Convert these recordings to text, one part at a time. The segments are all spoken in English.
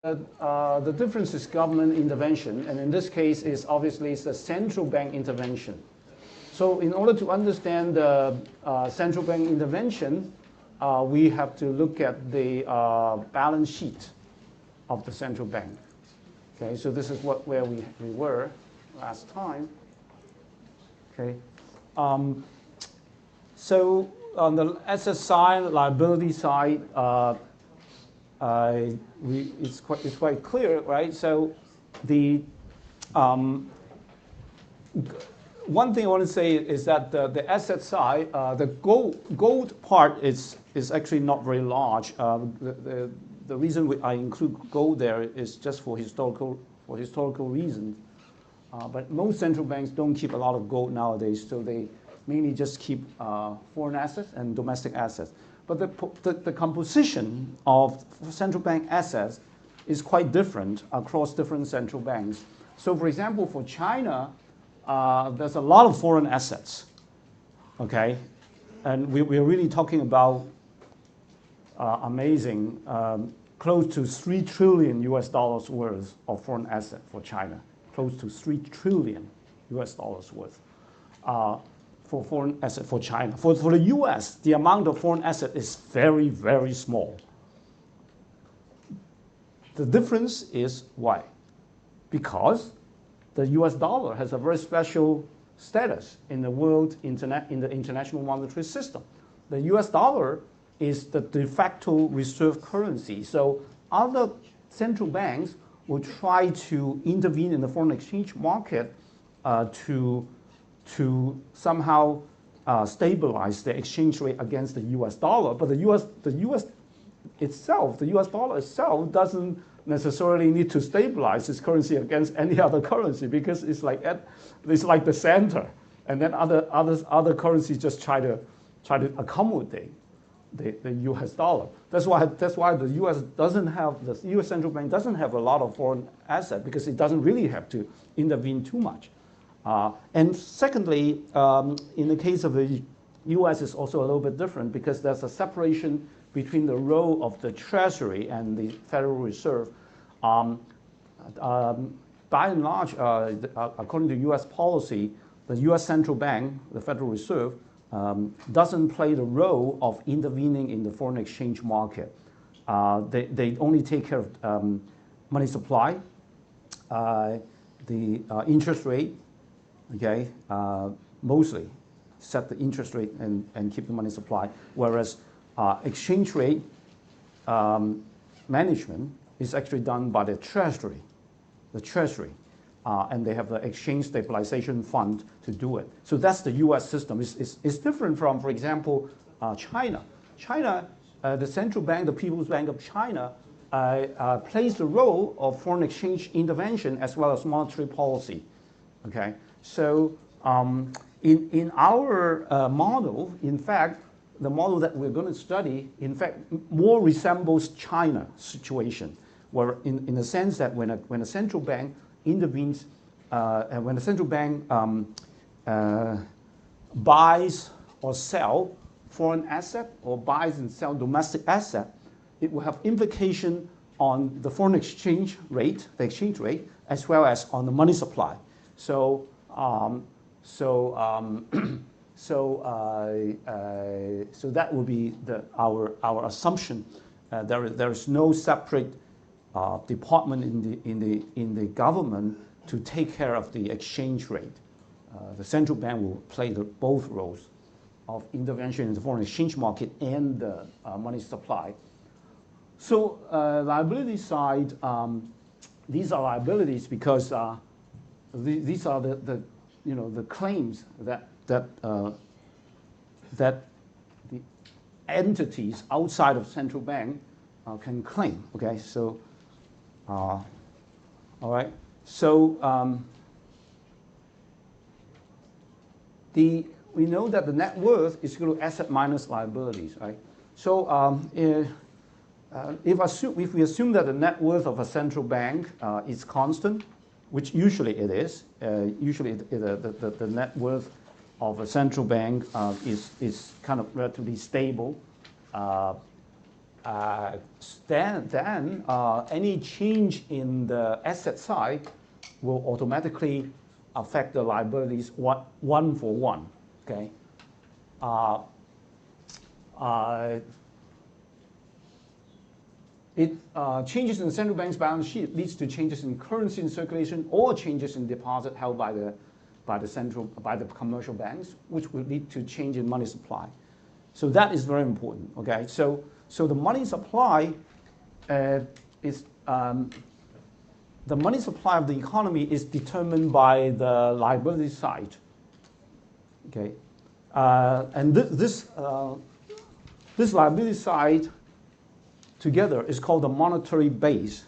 The difference is government intervention, and in this case, is obviously it's the central bank intervention. So, in order to understand the central bank intervention, we have to look at the balance sheet of the central bank. Okay, so this is where we were last time. Okay, so on the asset side, liability side, it's quite clear, right? So the one thing I want to say is that the asset side, the gold part is actually not very large. The reason I include gold there is just for historical reasons. But most central banks don't keep a lot of gold nowadays, so they mainly just keep foreign assets and domestic assets. But the composition of central bank assets is quite different across different central banks. So, for example, for China, there's a lot of foreign assets, okay? And we're really talking about amazing, close to $3 trillion worth of foreign asset for China, close to $3 trillion worth for foreign asset for China. For the US, the amount of foreign asset is very, very small. The difference is why? Because the US dollar has a very special status in the world, in the international monetary system. The US dollar is the de facto reserve currency. So other central banks will try to intervene in the foreign exchange market to somehow stabilize the exchange rate against the US dollar. But the US dollar itself doesn't necessarily need to stabilize its currency against any other currency, because it's like the center, and then other currencies just try to accommodate the US dollar. That's why the US central bank doesn't have a lot of foreign asset, because it doesn't really have to intervene too much. And secondly, in the case of the US, it's also a little bit different, because there's a separation between the role of the Treasury and the Federal Reserve. By and large, according to US policy, the US central bank, the Federal Reserve, doesn't play the role of intervening in the foreign exchange market. They only take care of money supply, the interest rate, okay, mostly set the interest rate and keep the money supply, whereas exchange rate management is actually done by the Treasury, and they have the exchange stabilization fund to do it. So that's the US system. It's different from, for example, China. China, the central bank, the People's Bank of China, plays the role of foreign exchange intervention as well as monetary policy. Okay, so in our model, in fact, the model that we're going to study, in fact, more resembles China situation, where in the sense that when a central bank intervenes, when a central bank buys or sell foreign asset or buys and sell domestic asset, it will have implication on the foreign exchange rate, as well as on the money supply. So that will be our assumption. There is no separate department in the government to take care of the exchange rate. The central bank will play both roles of intervention in the foreign exchange market and the money supply. So liability side, these are liabilities because these are the claims that the entities outside of central bank can claim. Okay, so all right. So we know that the net worth is equal to asset minus liabilities, right? So if we assume that the net worth of a central bank is constant, which usually it is, the net worth of a central bank is kind of relatively stable then any change in the asset side will automatically affect the liabilities one for one. Okay. Changes in the central bank's balance sheet leads to changes in currency in circulation or changes in deposit held by the commercial banks, which will lead to change in money supply. So that is very important. Okay, so the money supply is the money supply of the economy is determined by the liability side. Okay, and this liability side together is called the monetary base.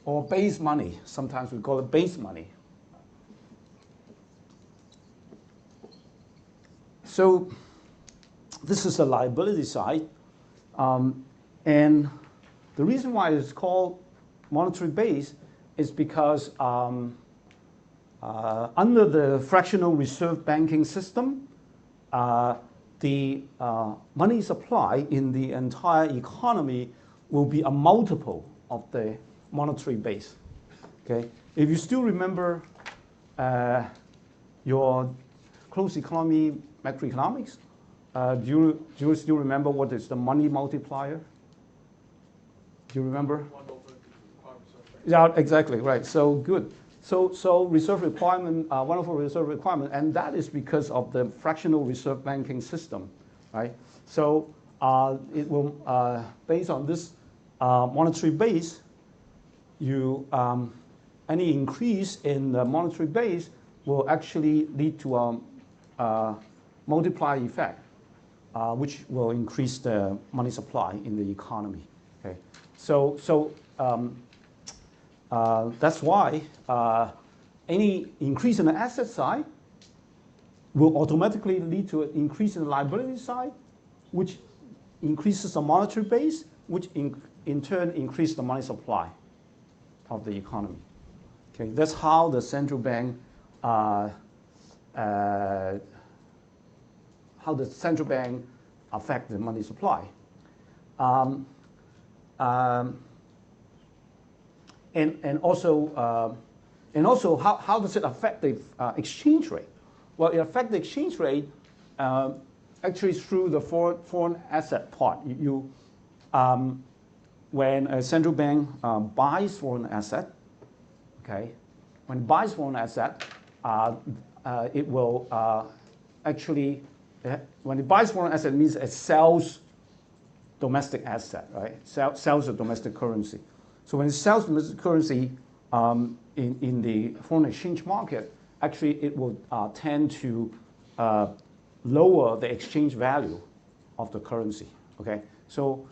Or base money. Sometimes we call it base money. So this is the liability side. And the reason why it's called monetary base is because under the fractional reserve banking system, the money supply in the entire economy will be a multiple of the monetary base. Okay, if you still remember your closed economy macroeconomics, do you still remember what is the money multiplier? Do you remember? Yeah, exactly, right. So good. So reserve requirement, wonderful reserve requirement, and that is because of the fractional reserve banking system, right? So it will, based on this monetary base, any increase in the monetary base will actually lead to a multiplier effect, which will increase the money supply in the economy. Okay, so that's why any increase in the asset side will automatically lead to an increase in the liability side, which increases the monetary base, which in turn increases the money supply of the economy. Okay, that's how the central bank affect the money supply. And also how does it affect the exchange rate? Well, it affects the exchange rate actually through the foreign asset part. When a central bank buys foreign asset, okay, when it buys foreign asset, it will actually, when it buys foreign asset, it means it sells domestic asset, right? Sells a domestic currency. So when it sells domestic currency in the foreign exchange market, actually it will tend to lower the exchange value of the currency. Okay, so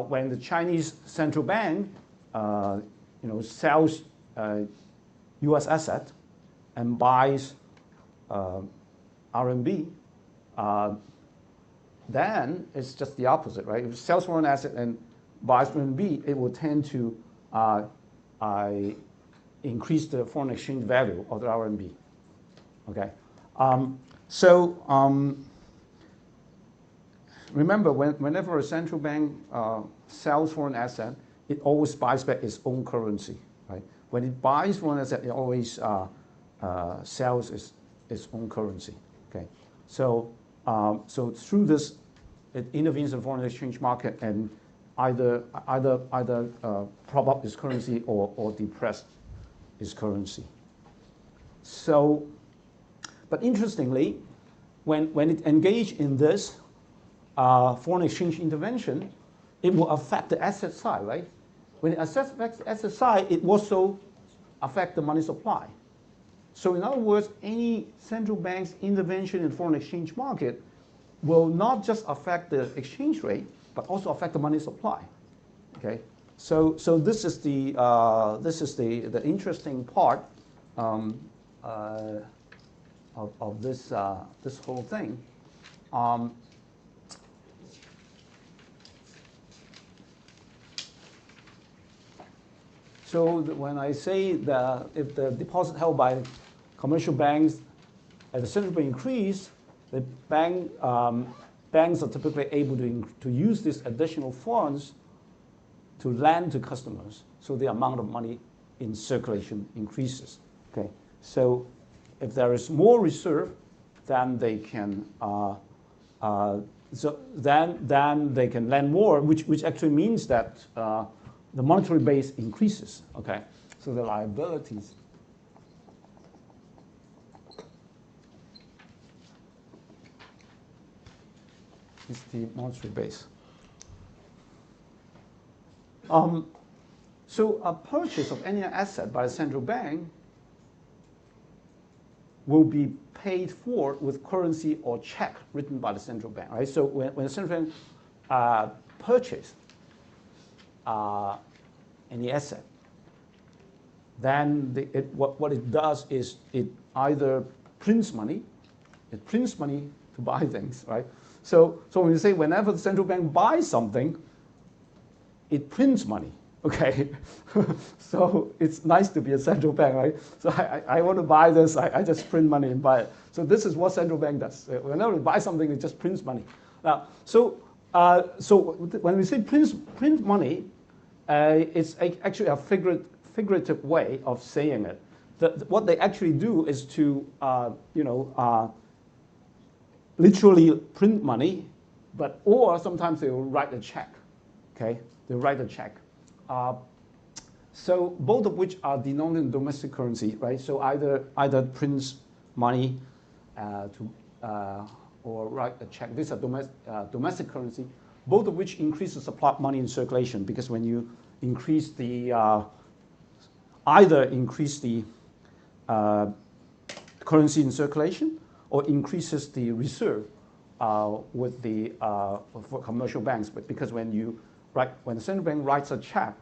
when the Chinese central bank sells U.S. asset and buys RMB, then it's just the opposite, right? If it sells foreign asset and buys RMB, it will tend to increase the foreign exchange value of the RMB. Okay, remember, whenever a central bank sells foreign asset, it always buys back its own currency, right? When it buys foreign asset, it always sells its own currency. Okay, so through this, it intervenes in the foreign exchange market and either prop up its currency or depress its currency. So, but interestingly, when it engages in this foreign exchange intervention, it will affect the asset side, right? When it affects the asset side, it also affects the money supply. So in other words, any central bank's intervention in foreign exchange market will not just affect the exchange rate, but also affect the money supply. Okay, so this is the interesting part of this this whole thing. So when I say that if the deposit held by commercial banks at the central bank increase, the banks are typically able to use these additional funds to lend to customers, so the amount of money in circulation increases. Okay, so if there is more reserve, then they can then they can lend more, which actually means that the monetary base increases. Okay, so the liabilities is the monetary base. So a purchase of any asset by a central bank will be paid for with currency or check written by the central bank, right? So when the central bank purchases any asset, then what it does is it either prints money, to buy things, right? So when you say whenever the central bank buys something, it prints money, okay? So it's nice to be a central bank, right? So I want to buy this, I just print money and buy it. So this is what central bank does. Whenever you buy something, it just prints money. Now, so when we say print money, it's actually a figurative way of saying it. What they actually do is to, literally print money, or sometimes they will write a check, okay? They write a check. So both of which are denominated in domestic currency, right? So either prints money or write a check. These are domestic currency, both of which increase the supply of money in circulation, because when you increase the either increase the currency in circulation or increases the reserve with the for commercial banks. But because when the central bank writes a check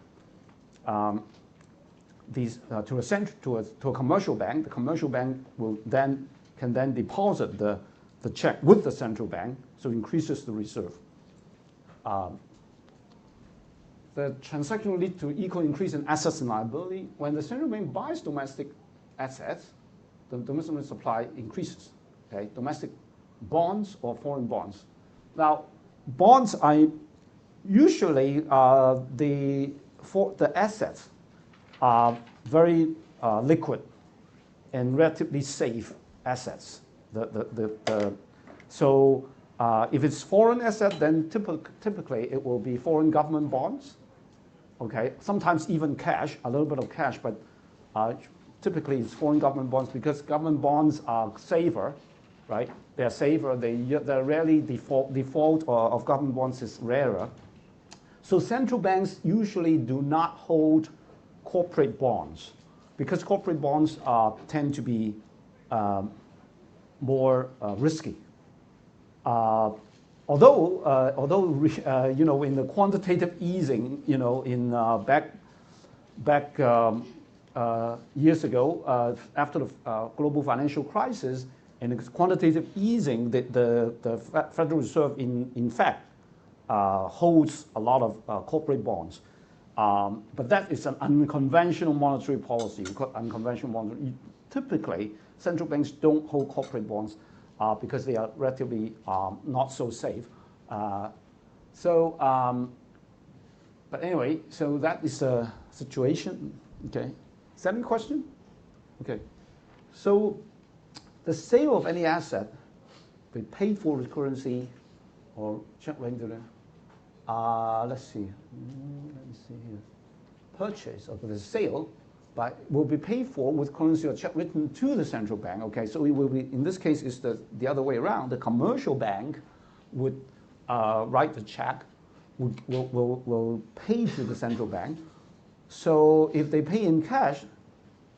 to a commercial bank, the commercial bank can then deposit the check with the central bank, so increases the reserve. The transaction will lead to equal increase in assets and liability. When the central bank buys domestic assets, the domestic supply increases. Okay, domestic bonds or foreign bonds. Now, bonds are usually the assets are very liquid and relatively safe assets. So if it's foreign asset, then typically it will be foreign government bonds. Okay, sometimes even cash, a little bit of cash, but typically it's foreign government bonds because government bonds are safer, right? They're safer. They're rarely default of government bonds is rarer. So central banks usually do not hold corporate bonds because corporate bonds tend to be more risky. Although in the quantitative easing, in back years ago, after the global financial crisis, and quantitative easing, the Federal Reserve in fact holds a lot of corporate bonds. But that is an unconventional monetary policy. Unconventional monetary. Typically, central banks don't hold corporate bonds because they are relatively not so safe. But anyway, so that is a situation. Okay, is that any question? Okay, so the sale of any asset be paid for with currency or check written. Let's see. Let me see here. Purchase of the sale will be paid for with currency or check written to the central bank. Okay, so it will be, in this case, is the other way around. The commercial bank would write the check, will pay to the central bank. So if they pay in cash,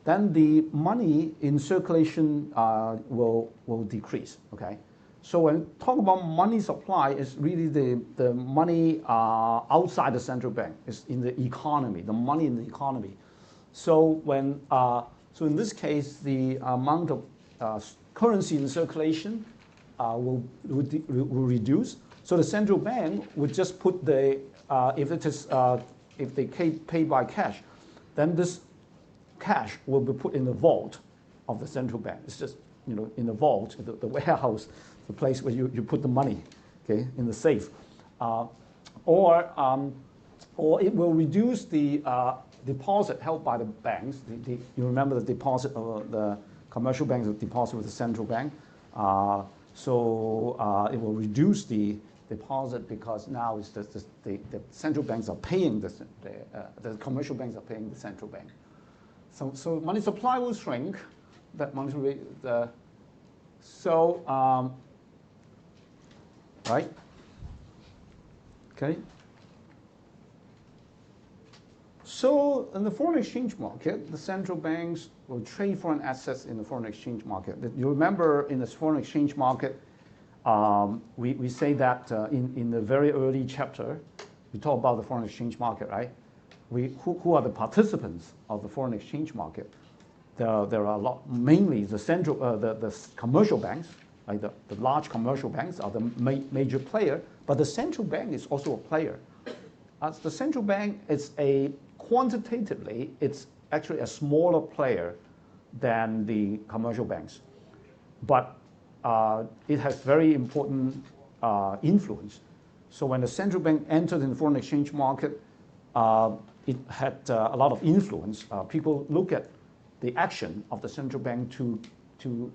then the money in circulation will decrease. Okay, so when talk about money supply, is really the money outside the central bank. It's in the economy, the money in the economy. So when so in this case, the amount of currency in circulation will reduce. So the central bank would just put the if they pay by cash, then this cash will be put in the vault of the central bank. It's just in the vault, the warehouse, the place where you put the money, okay, in the safe. Or it will reduce the deposit held by the banks. You remember the deposit of the commercial banks deposit with the central bank. So it will reduce the deposit because now it's the central banks are paying the commercial banks are paying the central bank. So money supply will shrink. That monetary right? Okay. So in the foreign exchange market, the central banks will trade foreign assets in the foreign exchange market. You remember in this foreign exchange market, we say that in the very early chapter, we talk about the foreign exchange market, right? Who are the participants of the foreign exchange market? There are a lot, mainly the commercial banks, like the large commercial banks are the major player, but the central bank is also a player. The central bank is quantitatively, it's actually a smaller player than the commercial banks. But it has very important influence. So when the central bank entered in the foreign exchange market, it had a lot of influence. People look at the action of the central bank to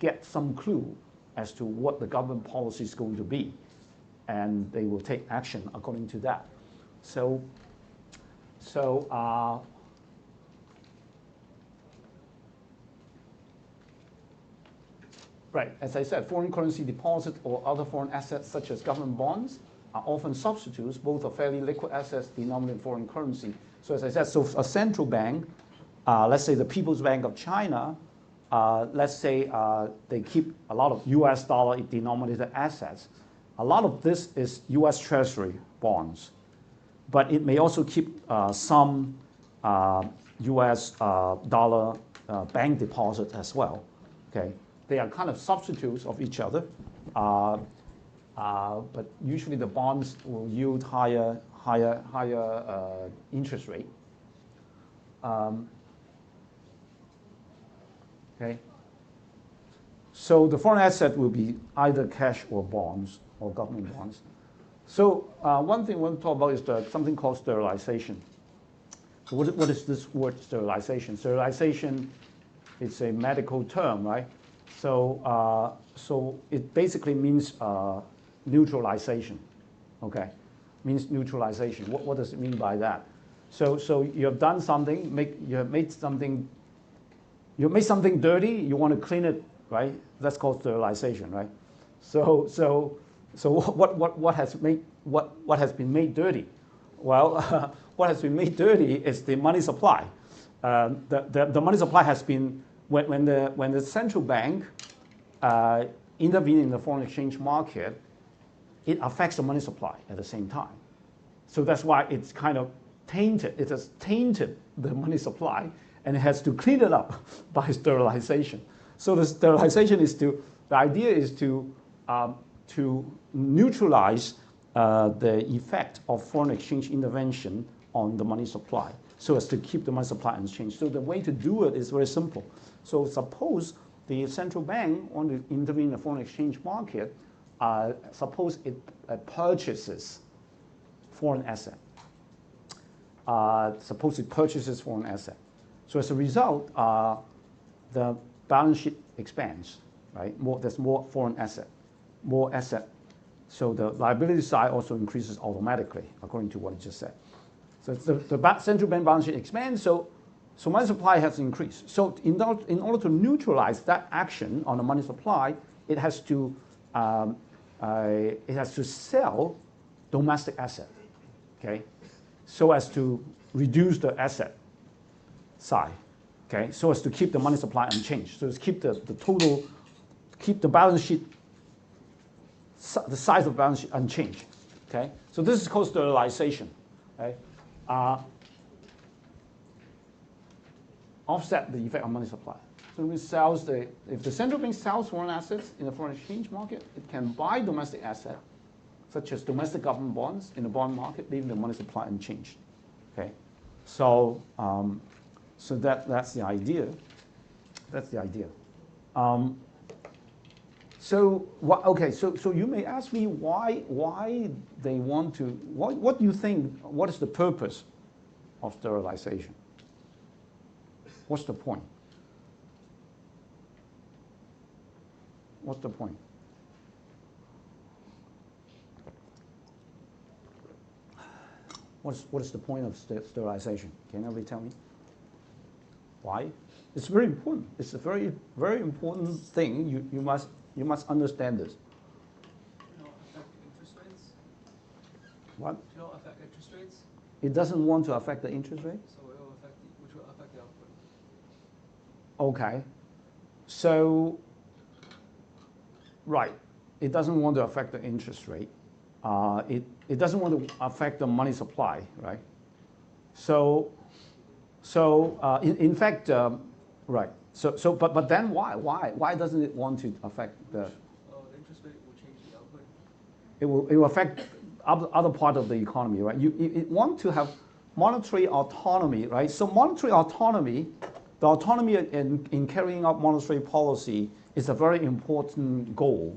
get some clue as to what the government policy is going to be. And they will take action according to that. Right, as I said, foreign currency deposits or other foreign assets such as government bonds are often substitutes. Both are fairly liquid assets denominated in foreign currency. So as I said, so a central bank, let's say the People's Bank of China, let's say they keep a lot of US dollar denominated assets. A lot of this is US Treasury bonds. But it may also keep some US dollar bank deposits as well. Okay, they are kind of substitutes of each other, but usually the bonds will yield higher interest rate. Okay, so the foreign asset will be either cash or bonds or government bonds. So one thing I want to talk about is something called sterilization. So what is this word sterilization? Sterilization is a medical term, right? So it basically means neutralization. Okay, means neutralization. What does it mean by that? So you have done something, you have made something dirty. You want to clean it, right? That's called sterilization, right? So what has been made dirty? Well, what has been made dirty is the money supply. The money supply has been when the central bank intervenes in the foreign exchange market, it affects the money supply at the same time. So that's why it's kind of tainted. It has tainted the money supply, and it has to clean it up by sterilization. So the sterilization is the idea is to neutralize the effect of foreign exchange intervention on the money supply, so as to keep the money supply unchanged. So the way to do it is very simple. So suppose the central bank wants to intervene in the foreign exchange market. Suppose it purchases foreign asset. Suppose it purchases foreign asset. So as a result, the balance sheet expands, right? There's more foreign asset, more asset. So the liability side also increases automatically, according to what I just said. So the central bank balance sheet expands, so money supply has increased. So in order to neutralize that action on the money supply, it has to sell domestic asset, okay, so as to reduce the asset side, okay, so as to keep the money supply unchanged, so as to keep keep the balance sheet, the size of the balance sheet unchanged, okay. So this is called sterilization, okay. Offset the effect on money supply. So if the central bank sells foreign assets in the foreign exchange market, it can buy domestic assets, such as domestic government bonds in the bond market, leaving the money supply unchanged. Okay, so that's the idea. That's the idea. So okay, so you may ask me why they want to, what do you think, what is the purpose of sterilization? What's the point? What's the point? What is the point of sterilization? Can anybody tell me? Why? It's very important. It's a very, very important thing. You must understand this. Affect interest rates? What? Should not affect interest rates? It doesn't want to affect the interest rate? So it will affect which will affect the output. Okay. So, right. It doesn't want to affect the interest rate. It doesn't want to affect the money supply, right? So in fact, right. But then why? Why doesn't it want to affect the? The interest rate will change the output. It will affect other part of the economy, right? You want to have monetary autonomy, right? So monetary autonomy, the autonomy in carrying out monetary policy is a very important goal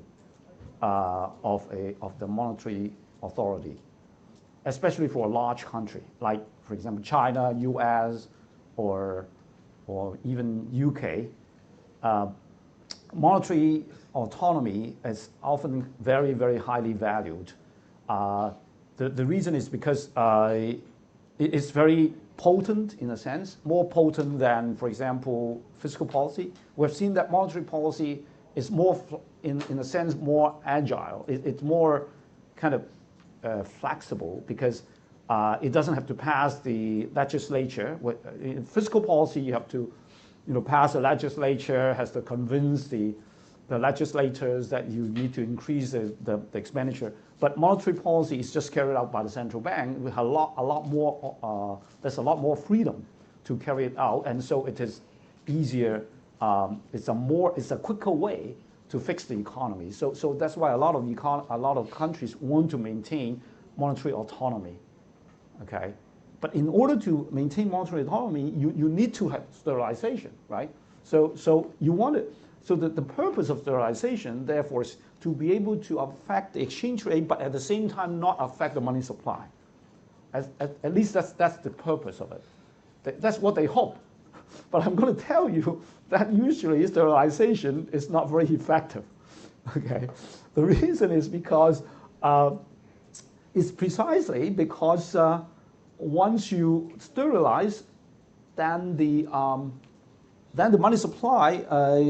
of the monetary authority, especially for a large country, like for example China, U.S., or even UK. Monetary autonomy is often very, very highly valued. The reason is because it's very potent in a sense, more potent than, for example, fiscal policy. We've seen that monetary policy is more, in a sense, more agile. It's more kind of flexible because it doesn't have to pass the legislature. In fiscal policy, you have to, pass the legislature, has to convince the legislators that you need to increase the expenditure. But monetary policy is just carried out by the central bank with a lot more. There's a lot more freedom to carry it out, and so it is easier. It's a quicker way to fix the economy. So that's why a lot of countries want to maintain monetary autonomy. Okay, but in order to maintain monetary autonomy, you need to have sterilization, right? So you want it. So the purpose of sterilization, therefore, is to be able to affect the exchange rate, but at the same time not affect the money supply. At least that's the purpose of it. That's what they hope. But I'm going to tell you that usually sterilization is not very effective. Okay, the reason is because it's precisely because once you sterilize, then the money supply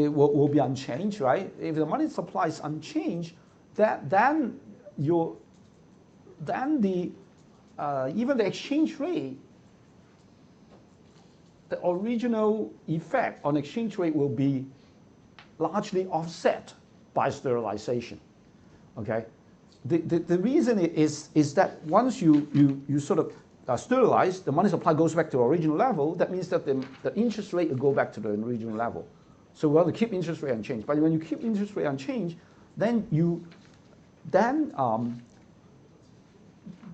will be unchanged, right? If the money supply is unchanged, then even the exchange rate, the original effect on exchange rate will be largely offset by sterilization. Okay, the reason is that once you sort of sterilize, the money supply goes back to the original level. That means that the interest rate will go back to the original level. So we want to keep interest rate unchanged. But when you keep interest rate unchanged, then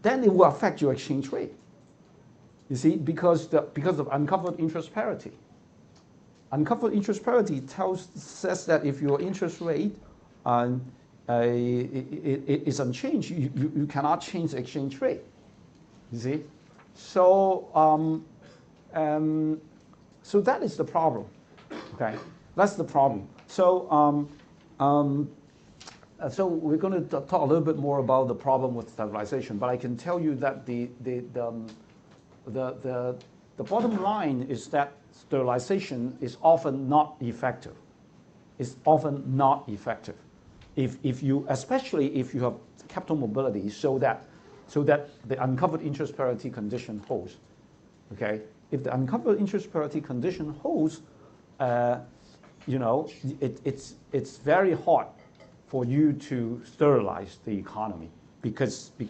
it will affect your exchange rate. You see, because of uncovered interest parity. Uncovered interest parity says that if your interest rate is unchanged, you cannot change the exchange rate. You see, so so that is the problem. Okay, that's the problem. So so we're going to talk a little bit more about the problem with sterilization. But I can tell you that the bottom line is that sterilization is often not effective. It's often not effective. Especially if you have capital mobility, so that the uncovered interest parity condition holds. Okay, if the uncovered interest parity condition holds, it's very hard for you to sterilize the economy because you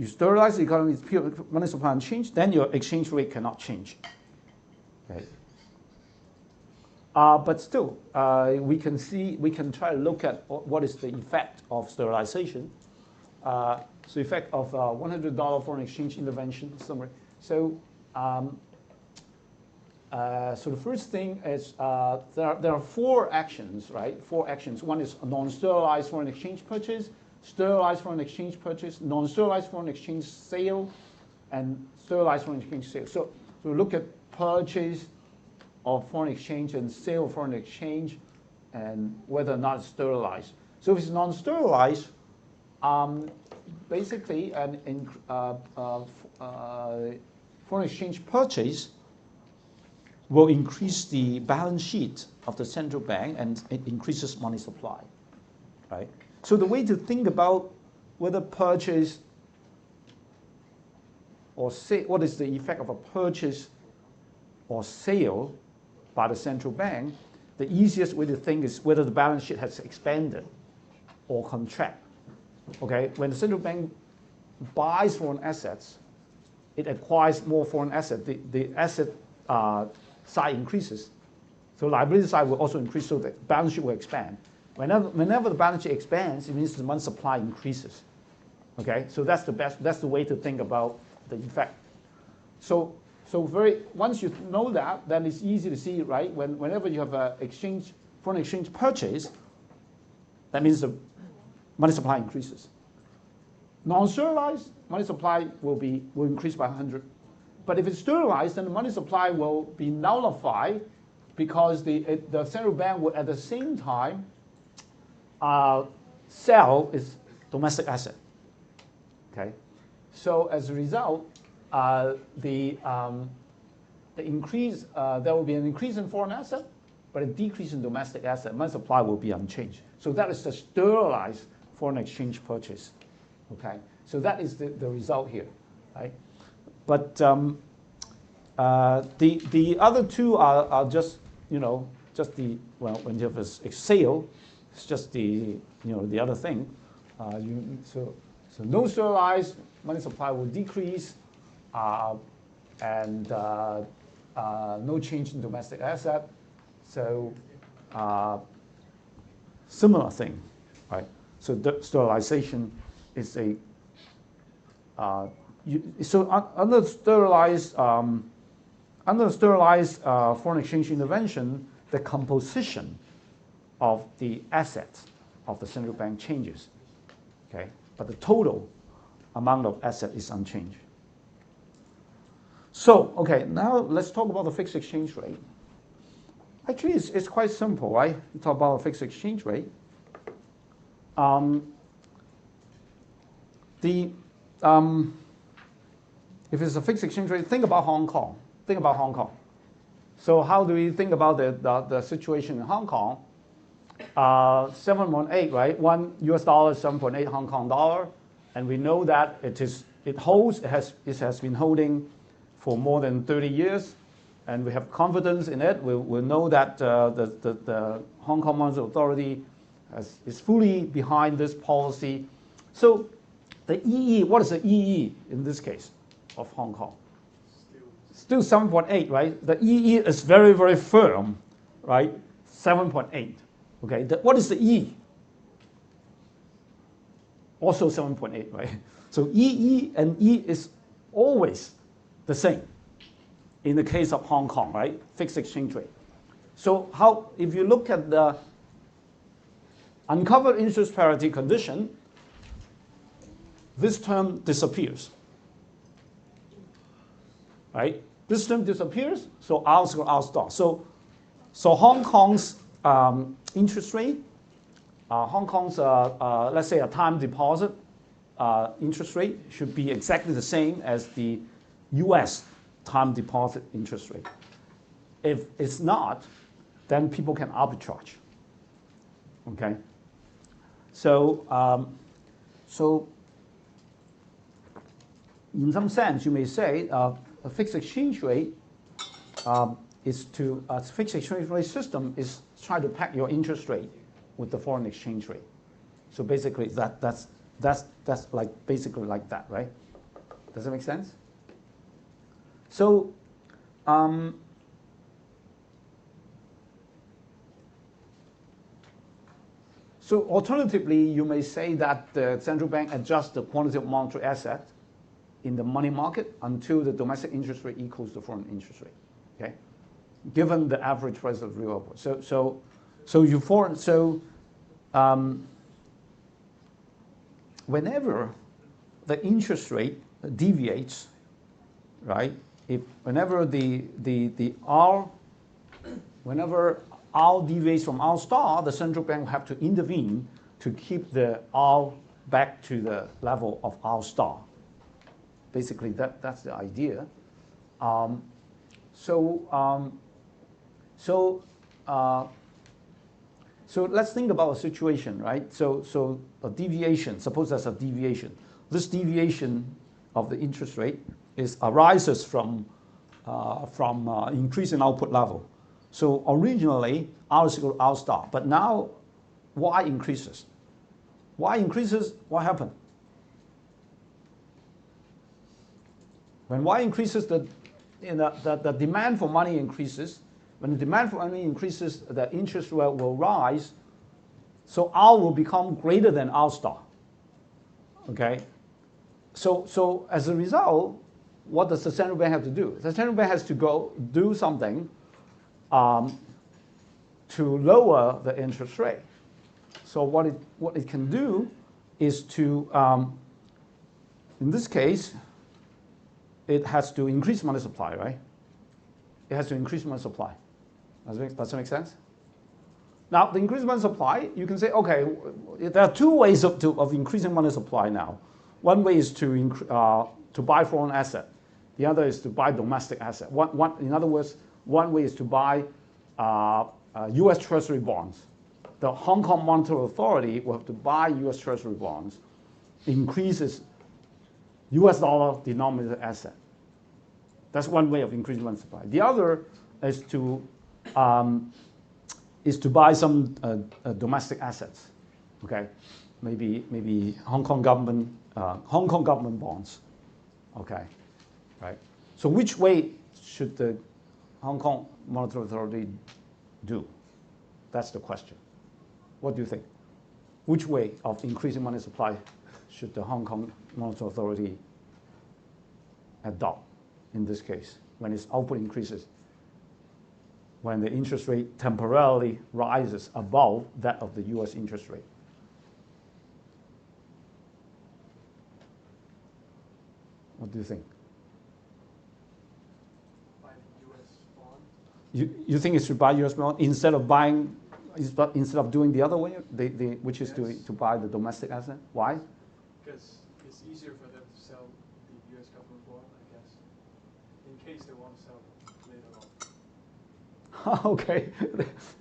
sterilize the economy, it's pure money supply unchanged, then your exchange rate cannot change. Okay. But still, we can try to look at what is the effect of sterilization. So effect of $100 foreign exchange intervention summary. So So the first thing is there are four actions, right? Four actions. One is non-sterilized foreign exchange purchase, sterilized foreign exchange purchase, non-sterilized foreign exchange sale, and sterilized foreign exchange sale. So we look at purchase of foreign exchange and sale of foreign exchange, and whether or not it's sterilized. So if it's non-sterilized, basically foreign exchange purchase will increase the balance sheet of the central bank, and it increases money supply, right? So the way to think about whether purchase or sale, what is the effect of a purchase or sale by the central bank, the easiest way to think is whether the balance sheet has expanded or contract. Okay, when the central bank buys foreign assets, it acquires more foreign assets. The asset side increases, so liability side will also increase, so the balance sheet will expand. Whenever the balance sheet expands, it means the money supply increases. Okay, so that's the way to think about the effect. So once you know that, then it's easy to see, right? Whenever you have a foreign exchange purchase, that means the money supply increases. Non-sterilized, money supply will increase by 100. But if it's sterilized, then the money supply will be nullified, because the central bank will at the same time sell its domestic asset. Okay, so as a result, there will be an increase in foreign asset, but a decrease in domestic asset. Money supply will be unchanged. So that is the sterilized foreign exchange purchase. Okay, so that is the result here, right? But the other two are just when you have a sale, it's just the other thing. So no sterilized, money supply will decrease, and no change in domestic asset. So similar thing, right? So the sterilization is a under sterilized foreign exchange intervention, the composition of the assets of the central bank changes. Okay, but the total amount of asset is unchanged. So, okay, now let's talk about the fixed exchange rate. Actually, it's quite simple, right? We talk about a fixed exchange rate. If it's a fixed exchange rate, think about Hong Kong. Think about Hong Kong. So how do we think about the situation in Hong Kong? 7.8, right? $1 is 7.8 Hong Kong dollar, and we know that it has been holding for more than 30 years, and we have confidence in it. We know that the Hong Kong Monetary Authority is fully behind this policy. So the EE, what is the EE in this case of Hong Kong? Still 7.8, right? The EE is very, very firm, right? 7.8. Okay, what is the E? Also 7.8, right? So EE and E is always the same in the case of Hong Kong, right? Fixed exchange rate. So if you look at the uncovered interest parity condition, this term disappears, right? This term disappears, so R star. So Hong Kong's interest rate, Hong Kong's let's say a time deposit interest rate should be exactly the same as the U.S. time deposit interest rate. If it's not, then people can arbitrage. Okay. So in some sense, you may say a fixed exchange rate fixed exchange rate system is try to peg your interest rate with the foreign exchange rate. So basically, that's like basically like that, right? Does that make sense? So so alternatively, you may say that the central bank adjusts the quantity of monetary asset in the money market until the domestic interest rate equals the foreign interest rate. Okay, given the average price of real output. Whenever the interest rate deviates, right? Whenever R deviates from R star, the central bank will have to intervene to keep the R back to the level of R star. Basically, that's the idea. So let's think about a situation, right? So a deviation, suppose there's a deviation. This deviation of the interest rate arises from increase in output level. So originally, R is equal to R star, but now Y increases. Y increases, what happened? When Y increases, the demand for money increases. When the demand for money increases, the interest rate will rise. So R will become greater than R star. Okay? So as a result, what does the central bank have to do? The central bank has to go do something to lower the interest rate. So what it can do is to, in this case, it has to increase money supply, right? It has to increase money supply. Does that make sense? Now, the increase in money supply, you can say, okay, there are two ways of increasing money supply now. One way is to buy foreign asset. The other is to buy domestic asset. In other words, one way is to buy U.S. Treasury bonds. The Hong Kong Monetary Authority will have to buy U.S. Treasury bonds, increases U.S. dollar denominated asset. That's one way of increasing money supply. The other is to buy some domestic assets. Okay, maybe Hong Kong government bonds. Okay, right. So which way should the Hong Kong Monetary Authority do? That's the question. What do you think? Which way of increasing money supply should the Hong Kong Monetary Authority adopt in this case, when its output increases, when the interest rate temporarily rises above that of the U.S. interest rate? What do you think? Buy the U.S. bond. You think it should buy U.S. bond instead of doing the other way, which is to buy the domestic asset? Why? Because it's easier for them to sell the U.S. government bond, I guess, in case they want to sell later on. Okay,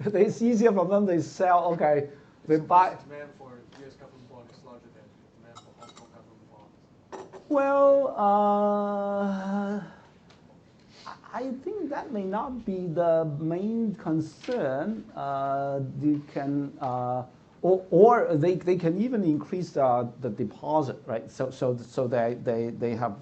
it's easier for them to sell. Okay, they buy. The demand for U.S. government bond is larger than the demand for Hong Kong government bonds. Well, I think that may not be the main concern. They can, or they can even increase the deposit, right? So they have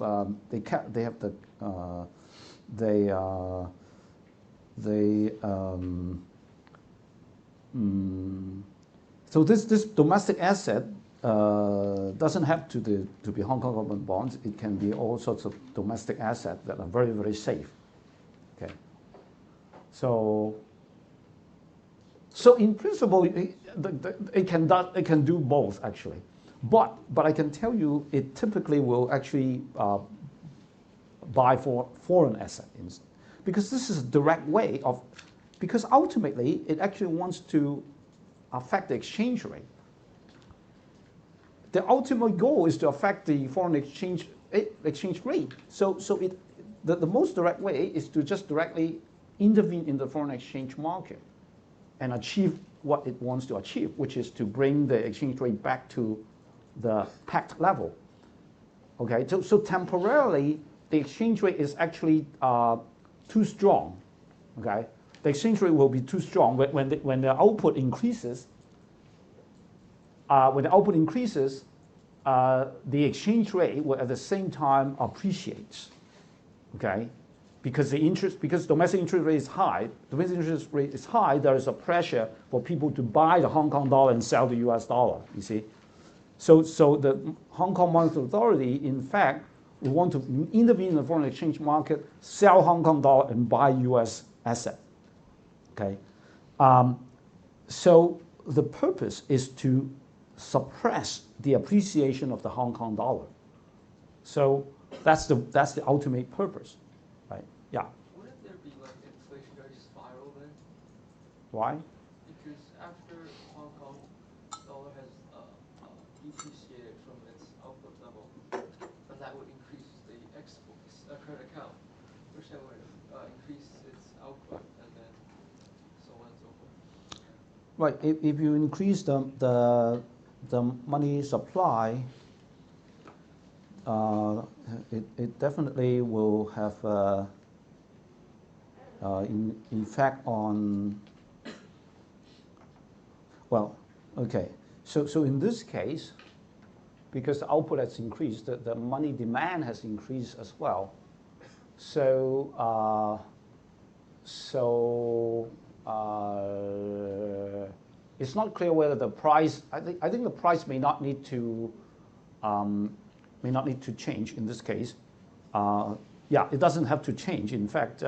so this domestic asset doesn't have to be Hong Kong government bonds. It can be all sorts of domestic assets that are very, very safe. Okay. So in principle, it can do both actually, but I can tell you it typically will actually buy for foreign assets, because this is a direct way of, because ultimately it actually wants to affect the exchange rate. The ultimate goal is to affect the foreign exchange rate. So the most direct way is to just directly intervene in the foreign exchange market and achieve what it wants to achieve, which is to bring the exchange rate back to the pegged level. Okay, so temporarily the exchange rate is actually too strong. Okay, the exchange rate will be too strong when the output increases. When the output increases, the exchange rate will at the same time appreciate. Okay, because domestic interest rate is high. Domestic interest rate is high. There is a pressure for people to buy the Hong Kong dollar and sell the U.S. dollar. You see, so the Hong Kong Monetary Authority, in fact, will want to intervene in the foreign exchange market, sell Hong Kong dollar, and buy U.S. asset Okay, so the purpose is to suppress the appreciation of the Hong Kong dollar. So that's the ultimate purpose, right? Yeah. Wouldn't there be like inflationary spiral then? Why? Because after Hong Kong dollar has depreciated from its output level, and that would increase the exports current account, which then would increase its output, and then so on and so forth. Right. If you increase the money supply, it definitely will have in effect on. Well, okay. So in this case, because the output has increased, the money demand has increased as well. So it's not clear whether the price. I think the price may not need to change in this case. Yeah, it doesn't have to change. In fact,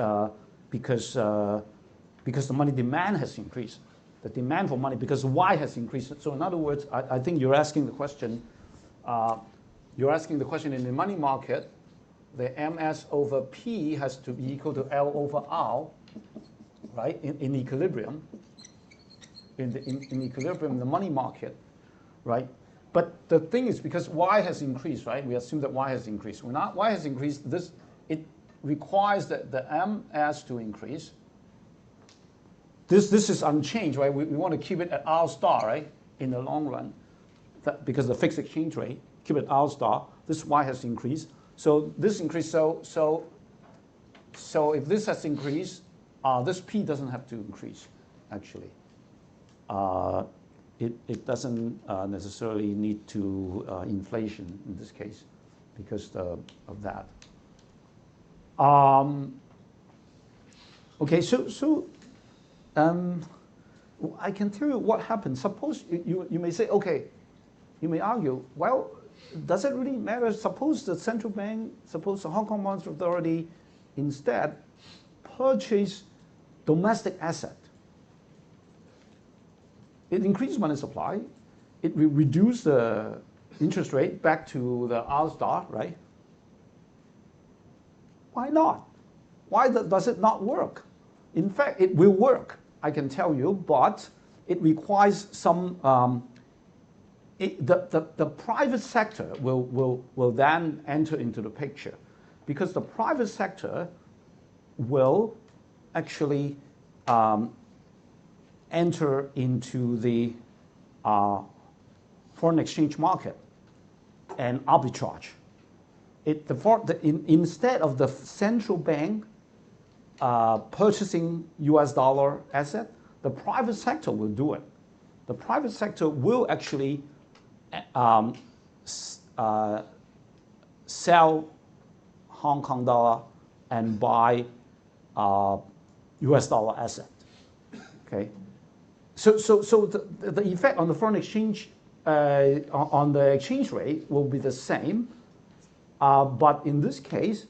because the money demand has increased, the demand for money because Y has increased. So in other words, I think you're asking the question. You're asking the question in the money market. The MS over P has to be equal to L over R, right? In equilibrium. In equilibrium, the money market, right? But the thing is, because Y has increased, right? We assume that Y has increased. When Y has increased, it requires that the MS to increase. This is unchanged, right? We want to keep it at R star, right? In the long run, because the fixed exchange rate, keep it R star. This Y has increased. So this increase. So if this has increased, this P doesn't have to increase, actually. It doesn't necessarily need to inflation in this case because of that. Okay, so I can tell you what happens. Suppose you may say, okay, you may argue, well, does it really matter? Suppose the central bank, suppose the Hong Kong Monetary Authority instead purchase domestic asset. It increases money supply. It will reduce the interest rate back to the R star, right? Why not? Why does it not work? In fact, it will work, I can tell you, but it requires some. The private sector will then enter into the picture, because the private sector will actually enter into the foreign exchange market and arbitrage. Instead of the central bank purchasing US dollar asset, the private sector will do it. The private sector will actually sell Hong Kong dollar and buy US dollar asset. Okay, so the effect on the foreign exchange on the exchange rate will be the same, but in this case,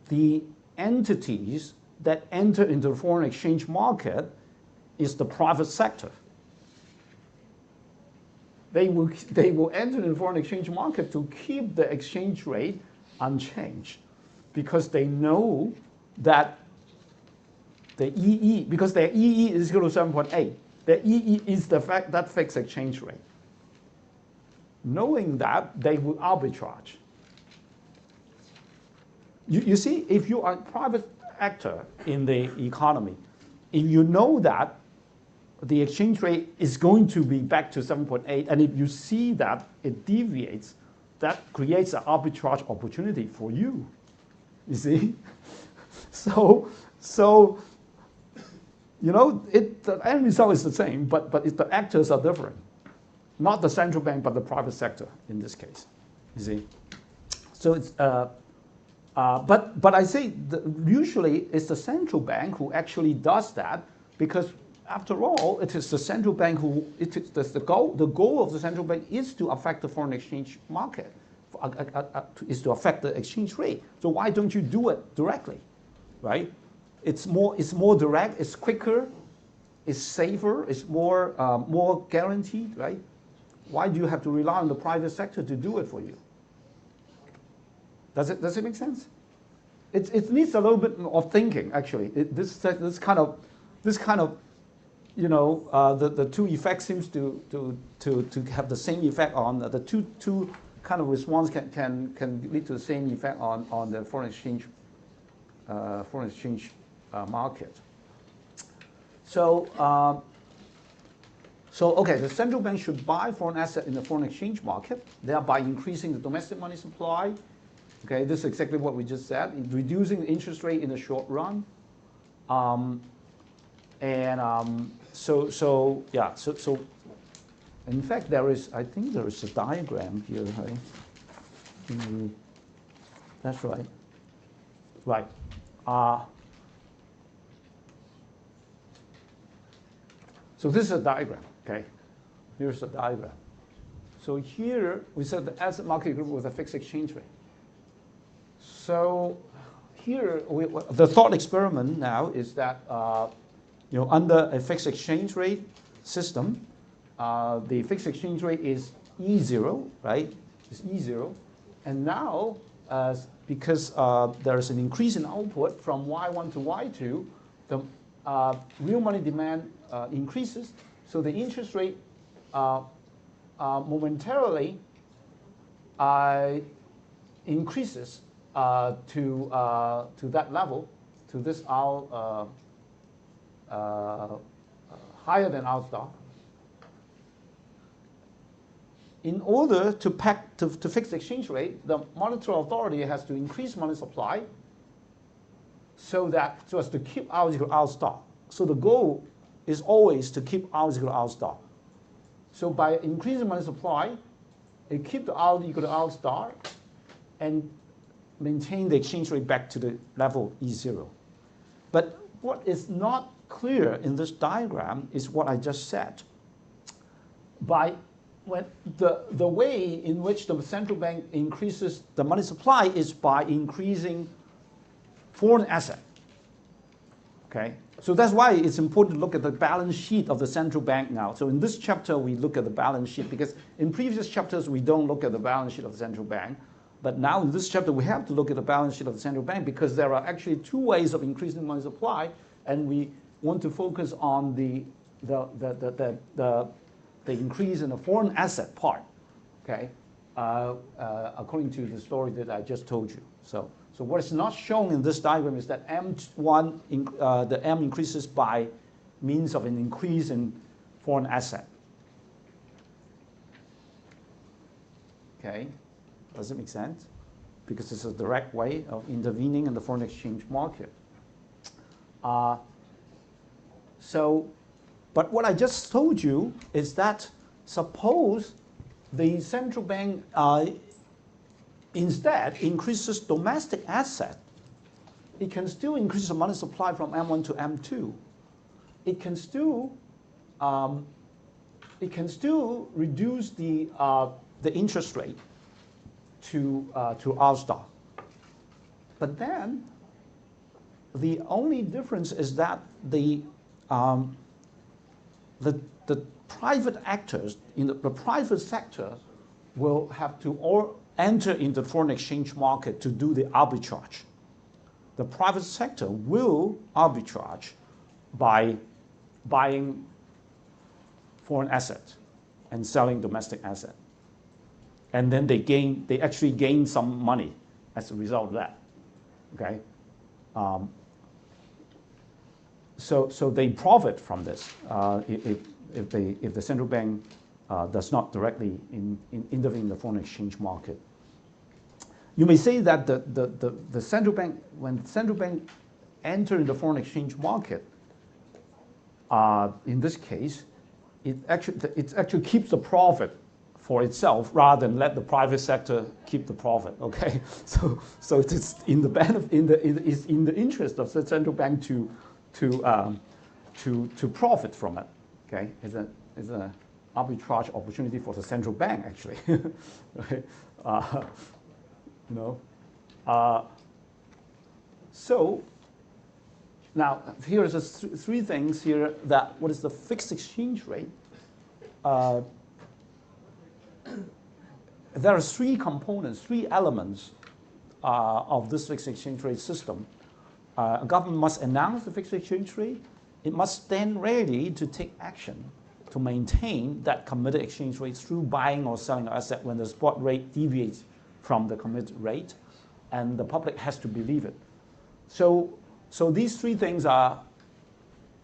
the entities that enter into the foreign exchange market is the private sector. They will enter into the foreign exchange market to keep the exchange rate unchanged, because they know that the EE, because their EE is equal to 7.8, their EE is that fixed exchange rate. Knowing that, they will arbitrage. You see, if you are a private actor in the economy, if you know that the exchange rate is going to be back to 7.8, and if you see that it deviates, that creates an arbitrage opportunity for you. You see? So you know, the end result is the same, but the actors are different. Not the central bank, but the private sector in this case. You see? So it's but I say usually it's the central bank who actually does that, because after all, it is the central bank who, the goal of the central bank is to affect the foreign exchange market, is to affect the exchange rate. So why don't you do it directly, right? it's more direct, it's quicker, it's safer, it's more guaranteed, right? Why do you have to rely on the private sector to do it for you? Does it make sense? It needs a little bit of thinking, actually. This kind of, you know, the two effects seems to have the same effect on the two kind of response can lead to the same effect on the foreign exchange market. So okay, the central bank should buy foreign asset in the foreign exchange market, thereby increasing the domestic money supply. Okay, this is exactly what we just said, reducing the interest rate in the short run. So in fact I think there is a diagram here, right? That's right. Right. So this is a diagram, okay? Here's a diagram. So here we said the asset market group with a fixed exchange rate. So here the thought experiment now is that you know, under a fixed exchange rate system, the fixed exchange rate is E0, right? It's E0, and now because there is an increase in output from Y1 to Y2, the real money demand increases, so the interest rate momentarily increases to that level, to this R higher than R star. In order to fix the exchange rate, the monetary authority has to increase money supply so as to keep R equal to R star. So the goal is always to keep R equal to R star. So by increasing money supply, it keeps the R equal to R star and maintain the exchange rate back to the level E0. But what is not clear in this diagram is what I just said. When the way in which the central bank increases the money supply is by increasing foreign asset. Okay, so that's why it's important to look at the balance sheet of the central bank now. So in this chapter we look at the balance sheet, because in previous chapters we don't look at the balance sheet of the central bank. But now in this chapter we have to look at the balance sheet of the central bank, because there are actually two ways of increasing money supply, and we want to focus on the increase in the foreign asset part, okay, according to the story that I just told you. So what is not shown in this diagram is that M1, the M increases by means of an increase in foreign asset. Okay, does it make sense? Because it's a direct way of intervening in the foreign exchange market. But what I just told you is that suppose the central bank instead increases domestic asset, it can still increase the money supply from M1 to M2. It can still reduce the interest rate to R star. But then the only difference is that the private actors in the private sector will have to enter into the foreign exchange market to do the arbitrage. The private sector will arbitrage by buying foreign assets and selling domestic asset. And then they actually gain some money as a result of that. Okay? So they profit from this if the central bank does not directly intervene in the foreign exchange market. You may say that the central bank, when the central bank enters the foreign exchange market, in this case, it actually keeps the profit for itself rather than let the private sector keep the profit. Okay, so it's in the interest of the central bank to profit from it. Okay, it's an arbitrage opportunity for the central bank actually. Right? So now here is three things here that what is the fixed exchange rate? There are three components, three elements of this fixed exchange rate system. A government must announce the fixed exchange rate. It must stand ready to take action to maintain that committed exchange rate through buying or selling an asset when the spot rate deviates from the committed rate, and the public has to believe it. So these three things are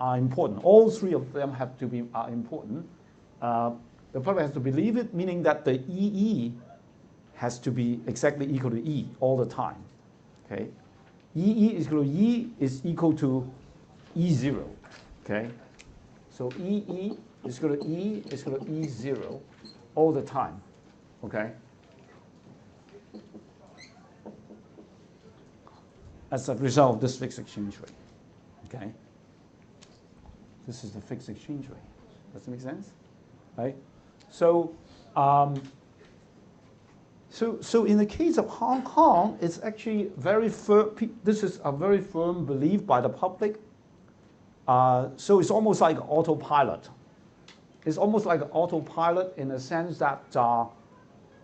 important. All three of them have to be important. The public has to believe it, meaning that the EE has to be exactly equal to E all the time. Okay, EE is equal to E is equal to E0. Okay, so EE is equal to E is equal to E0 all the time. Okay. As a result of this fixed exchange rate. Okay. This is the fixed exchange rate. Does that make sense? Right? So, so in the case of Hong Kong, it's actually very firm. This is a very firm belief by the public. So it's almost like autopilot. It's almost like autopilot in the sense that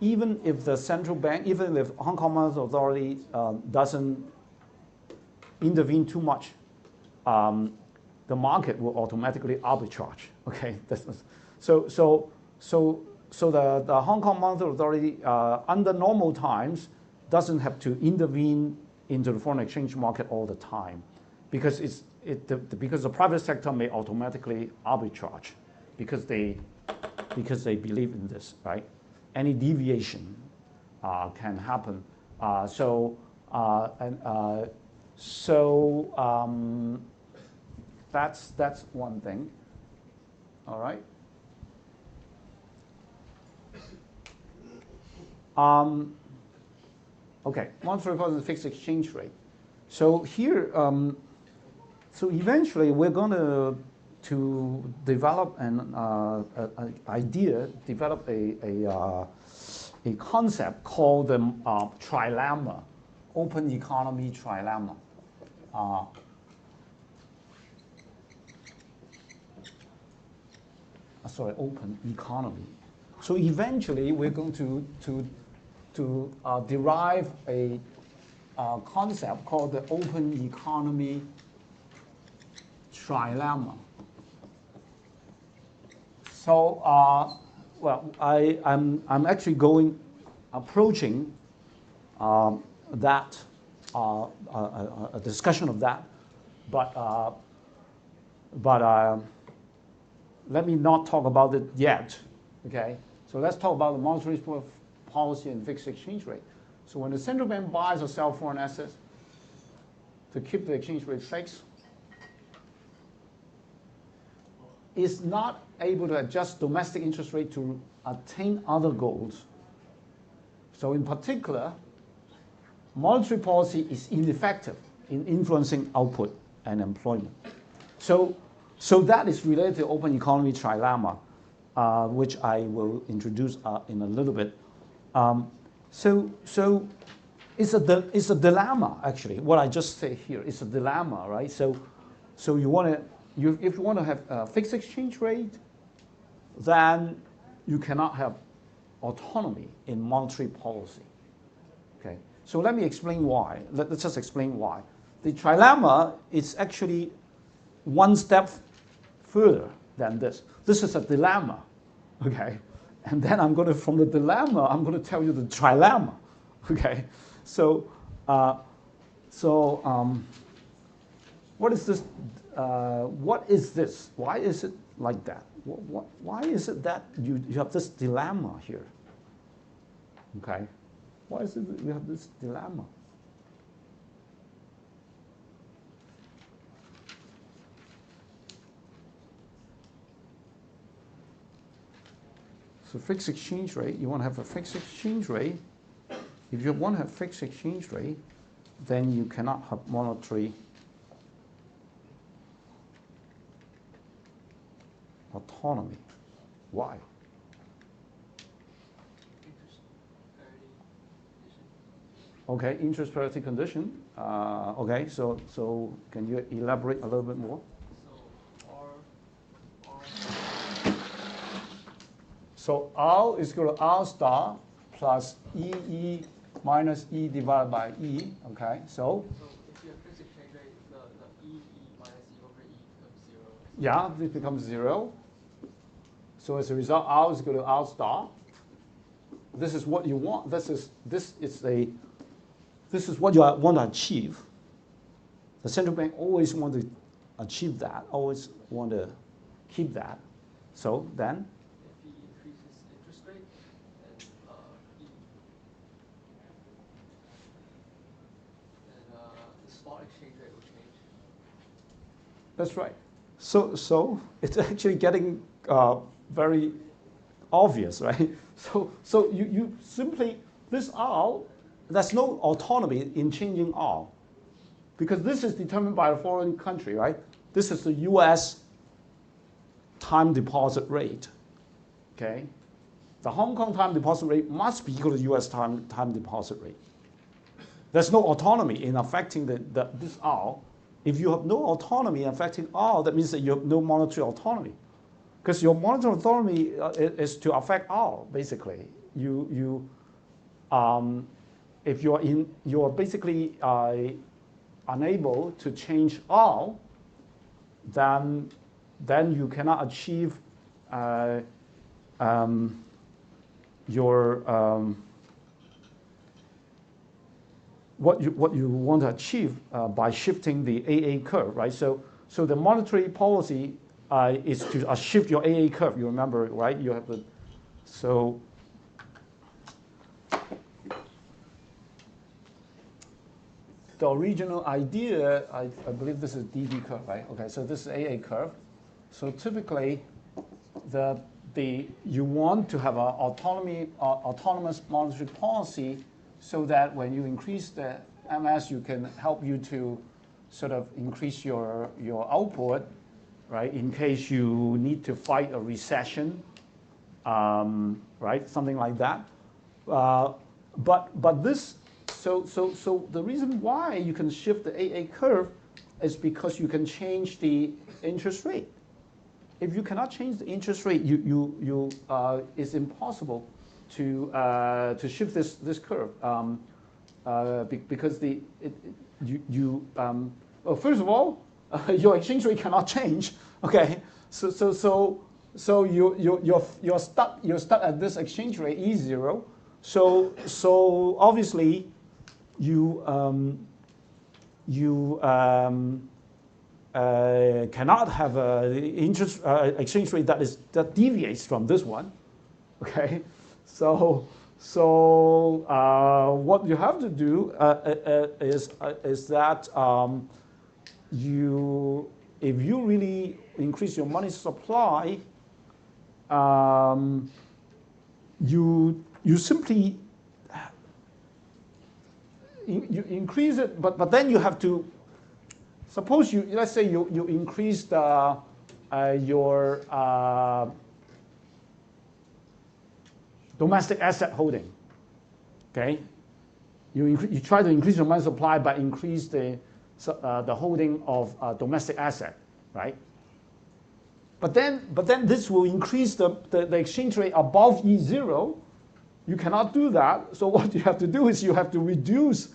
even if the central bank, even if Hong Kong Monetary Authority doesn't intervene too much, the market will automatically arbitrage. Okay, so the Hong Kong Monetary Authority under normal times doesn't have to intervene into the foreign exchange market all the time, because because the private sector may automatically arbitrage because they believe in this, right? Any deviation can happen. So that's one thing. All right. Okay, monetary policy fixed exchange rate. So here, so eventually we're going to develop an idea, develop a concept called the trilemma, open economy trilemma. Sorry, open economy. So eventually we're going to derive a concept called the open economy trilemma. So, well, I'm actually approaching that a discussion of that, but let me not talk about it yet. Okay, so let's talk about the monetary policy and fixed exchange rate. So when the central bank buys or sells foreign assets to keep the exchange rate fixed, is not able to adjust domestic interest rate to attain other goals. So in particular, monetary policy is ineffective in influencing output and employment. So that is related to open economy trilemma, which I will introduce in a little bit. So it's a dilemma, actually. What I just say here is a dilemma, right? So you want to. If you want to have a fixed exchange rate, then you cannot have autonomy in monetary policy. Okay, so let me explain why. Let's just explain why. The trilemma is actually one step further than this. This is a dilemma, okay? And then from the dilemma, I'm going to tell you the trilemma, okay? So what is this? What is this? Why is it like that? Why is it that you have this dilemma here? Okay, why is it that you have this dilemma? So fixed exchange rate, you want to have a fixed exchange rate. If you want to have fixed exchange rate, then you cannot have monetary autonomy. Why? Okay, interest parity condition. Okay, so can you elaborate a little bit more? So R So R is equal to R star plus EE minus E divided by E. Okay, so if you have fixed exchange rate, the E minus E over E becomes 0. yeah, this becomes 0. So as a result, R is equal to R star. This is what you want. This is what you want to achieve. The central bank always want to achieve that. Always want to keep that. So then, If he increases interest rate, then E, then the spot exchange rate will change. that's right. So it's actually getting very obvious, right? So you simply, this R, there's no autonomy in changing R, because this is determined by a foreign country, right? This is the US time deposit rate, okay? The Hong Kong time deposit rate must be equal to US time deposit rate. There's no autonomy in affecting this R. If you have no autonomy affecting R, that means that you have no monetary autonomy. Because your monetary autonomy is to affect R, basically. If you're basically unable to change R, then you cannot achieve what you want to achieve by shifting the AA curve, right? So the monetary policy is to shift your AA curve. You remember, right? You have the the original idea, I believe this is DD curve, right? Okay, so this is AA curve. So typically, you want to have an autonomous monetary policy, so that when you increase the MS, you can help you to sort of increase your output, right? In case you need to fight a recession, right? Something like that. But this. So the reason why you can shift the AA curve is because you can change the interest rate. If you cannot change the interest rate, it's impossible to shift this curve because well, first of all, your exchange rate cannot change. Okay, so you're stuck at this exchange rate E0. So obviously you cannot have an exchange rate that deviates from this one. Okay, so what you have to do is that if you really increase your money supply, you simply you increase it, but then you have to, suppose let's say you increased your domestic asset holding. Okay, you try to increase your money supply by increase the holding of domestic asset, right? But then this will increase the exchange rate above E0. You cannot do that. So what you have to do is you have to reduce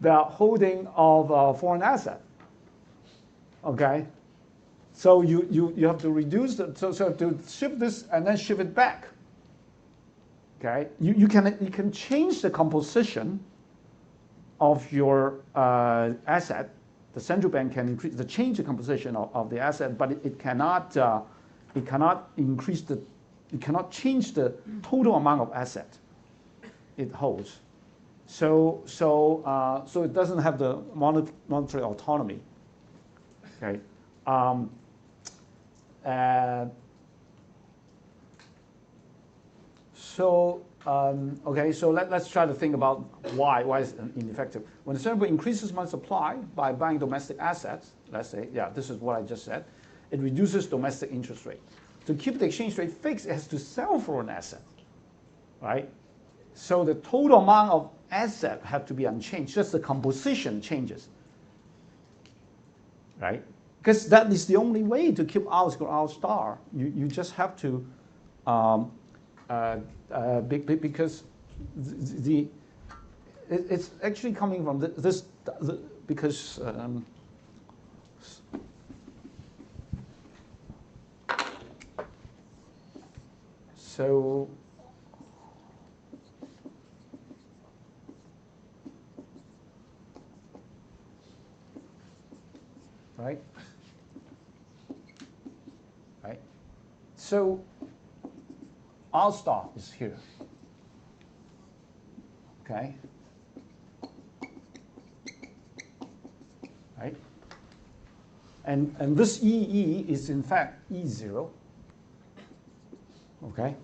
the holding of foreign asset. Okay, so you have to reduce so you have to shift this and then shift it back. Okay, you can change the composition of your asset. The central bank can change the composition of the asset, but it cannot change the total amount of asset it holds. So it doesn't have the monetary autonomy. Okay. Okay, so let's try to think about why is it ineffective. When the central bank increases money supply by buying domestic assets, let's say, yeah, this is what I just said, it reduces domestic interest rate. To keep the exchange rate fixed, it has to sell foreign assets, right? So the total amount of asset have to be unchanged, just the composition changes, right? Because that is the only way to keep R star. You just have to, because it's actually coming from because so right. So R star is here, okay? Right? And this EE is in fact E0, okay?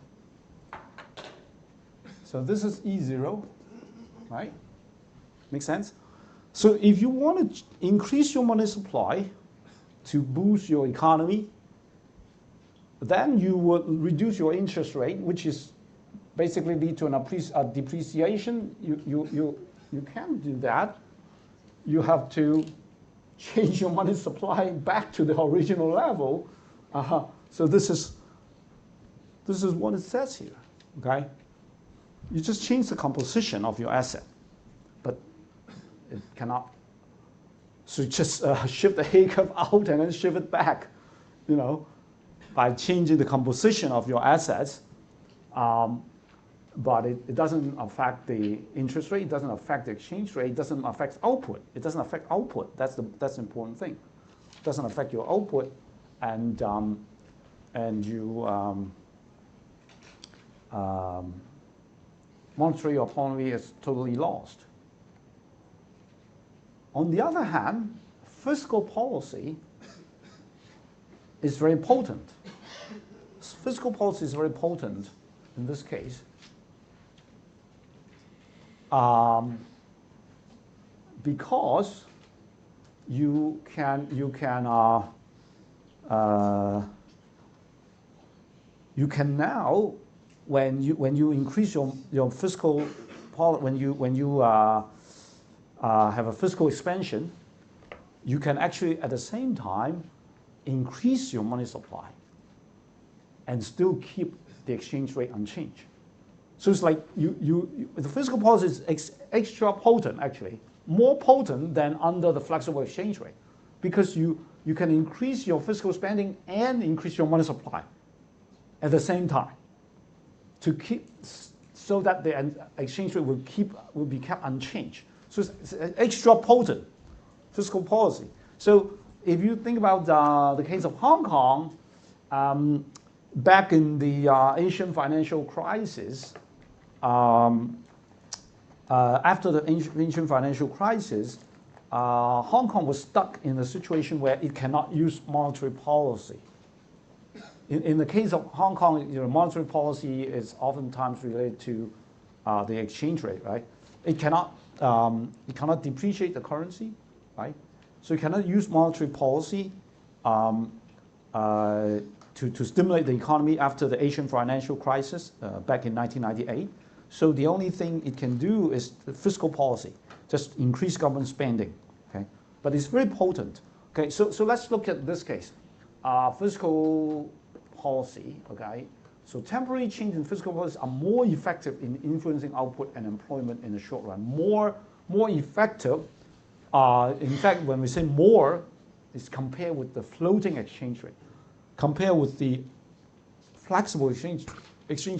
So this is E0, right? Make sense? So if you want to increase your money supply to boost your economy, then you would reduce your interest rate, which is basically lead to a depreciation. You can't do that. You have to change your money supply back to the original level. So this is what it says here. Okay, you just change the composition of your asset, but it cannot. So you just shift the A curve out and then shift it back, you know, by changing the composition of your assets. But it doesn't affect the interest rate, it doesn't affect the exchange rate, it doesn't affect output. It doesn't affect output. That's the important thing. It doesn't affect your output, and you monetary autonomy is totally lost. On the other hand, fiscal policy is very potent. Fiscal policy is very potent in this case. Because you can now, when you increase your fiscal policy, when you have a fiscal expansion, you can actually at the same time increase your money supply and still keep the exchange rate unchanged. So it's like the fiscal policy is extra potent, actually, more potent than under the flexible exchange rate, because you can increase your fiscal spending and increase your money supply at the same time to keep, so that the exchange rate will be kept unchanged. So it's extra potent fiscal policy. So if you think about the case of Hong Kong, back in the Asian financial crisis, after the Asian financial crisis, Hong Kong was stuck in a situation where it cannot use monetary policy. In the case of Hong Kong, monetary policy is oftentimes related to the exchange rate, right? It cannot depreciate the currency, right? So you cannot use monetary policy to stimulate the economy after the Asian financial crisis back in 1998. So the only thing it can do is the fiscal policy, just increase government spending, okay? But it's very potent, okay? So let's look at this case, fiscal policy, okay? So temporary change in fiscal policy are more effective in influencing output and employment in the short run. More effective. In fact, when we say more, it's compared with the floating exchange rate. Compared with the flexible exchange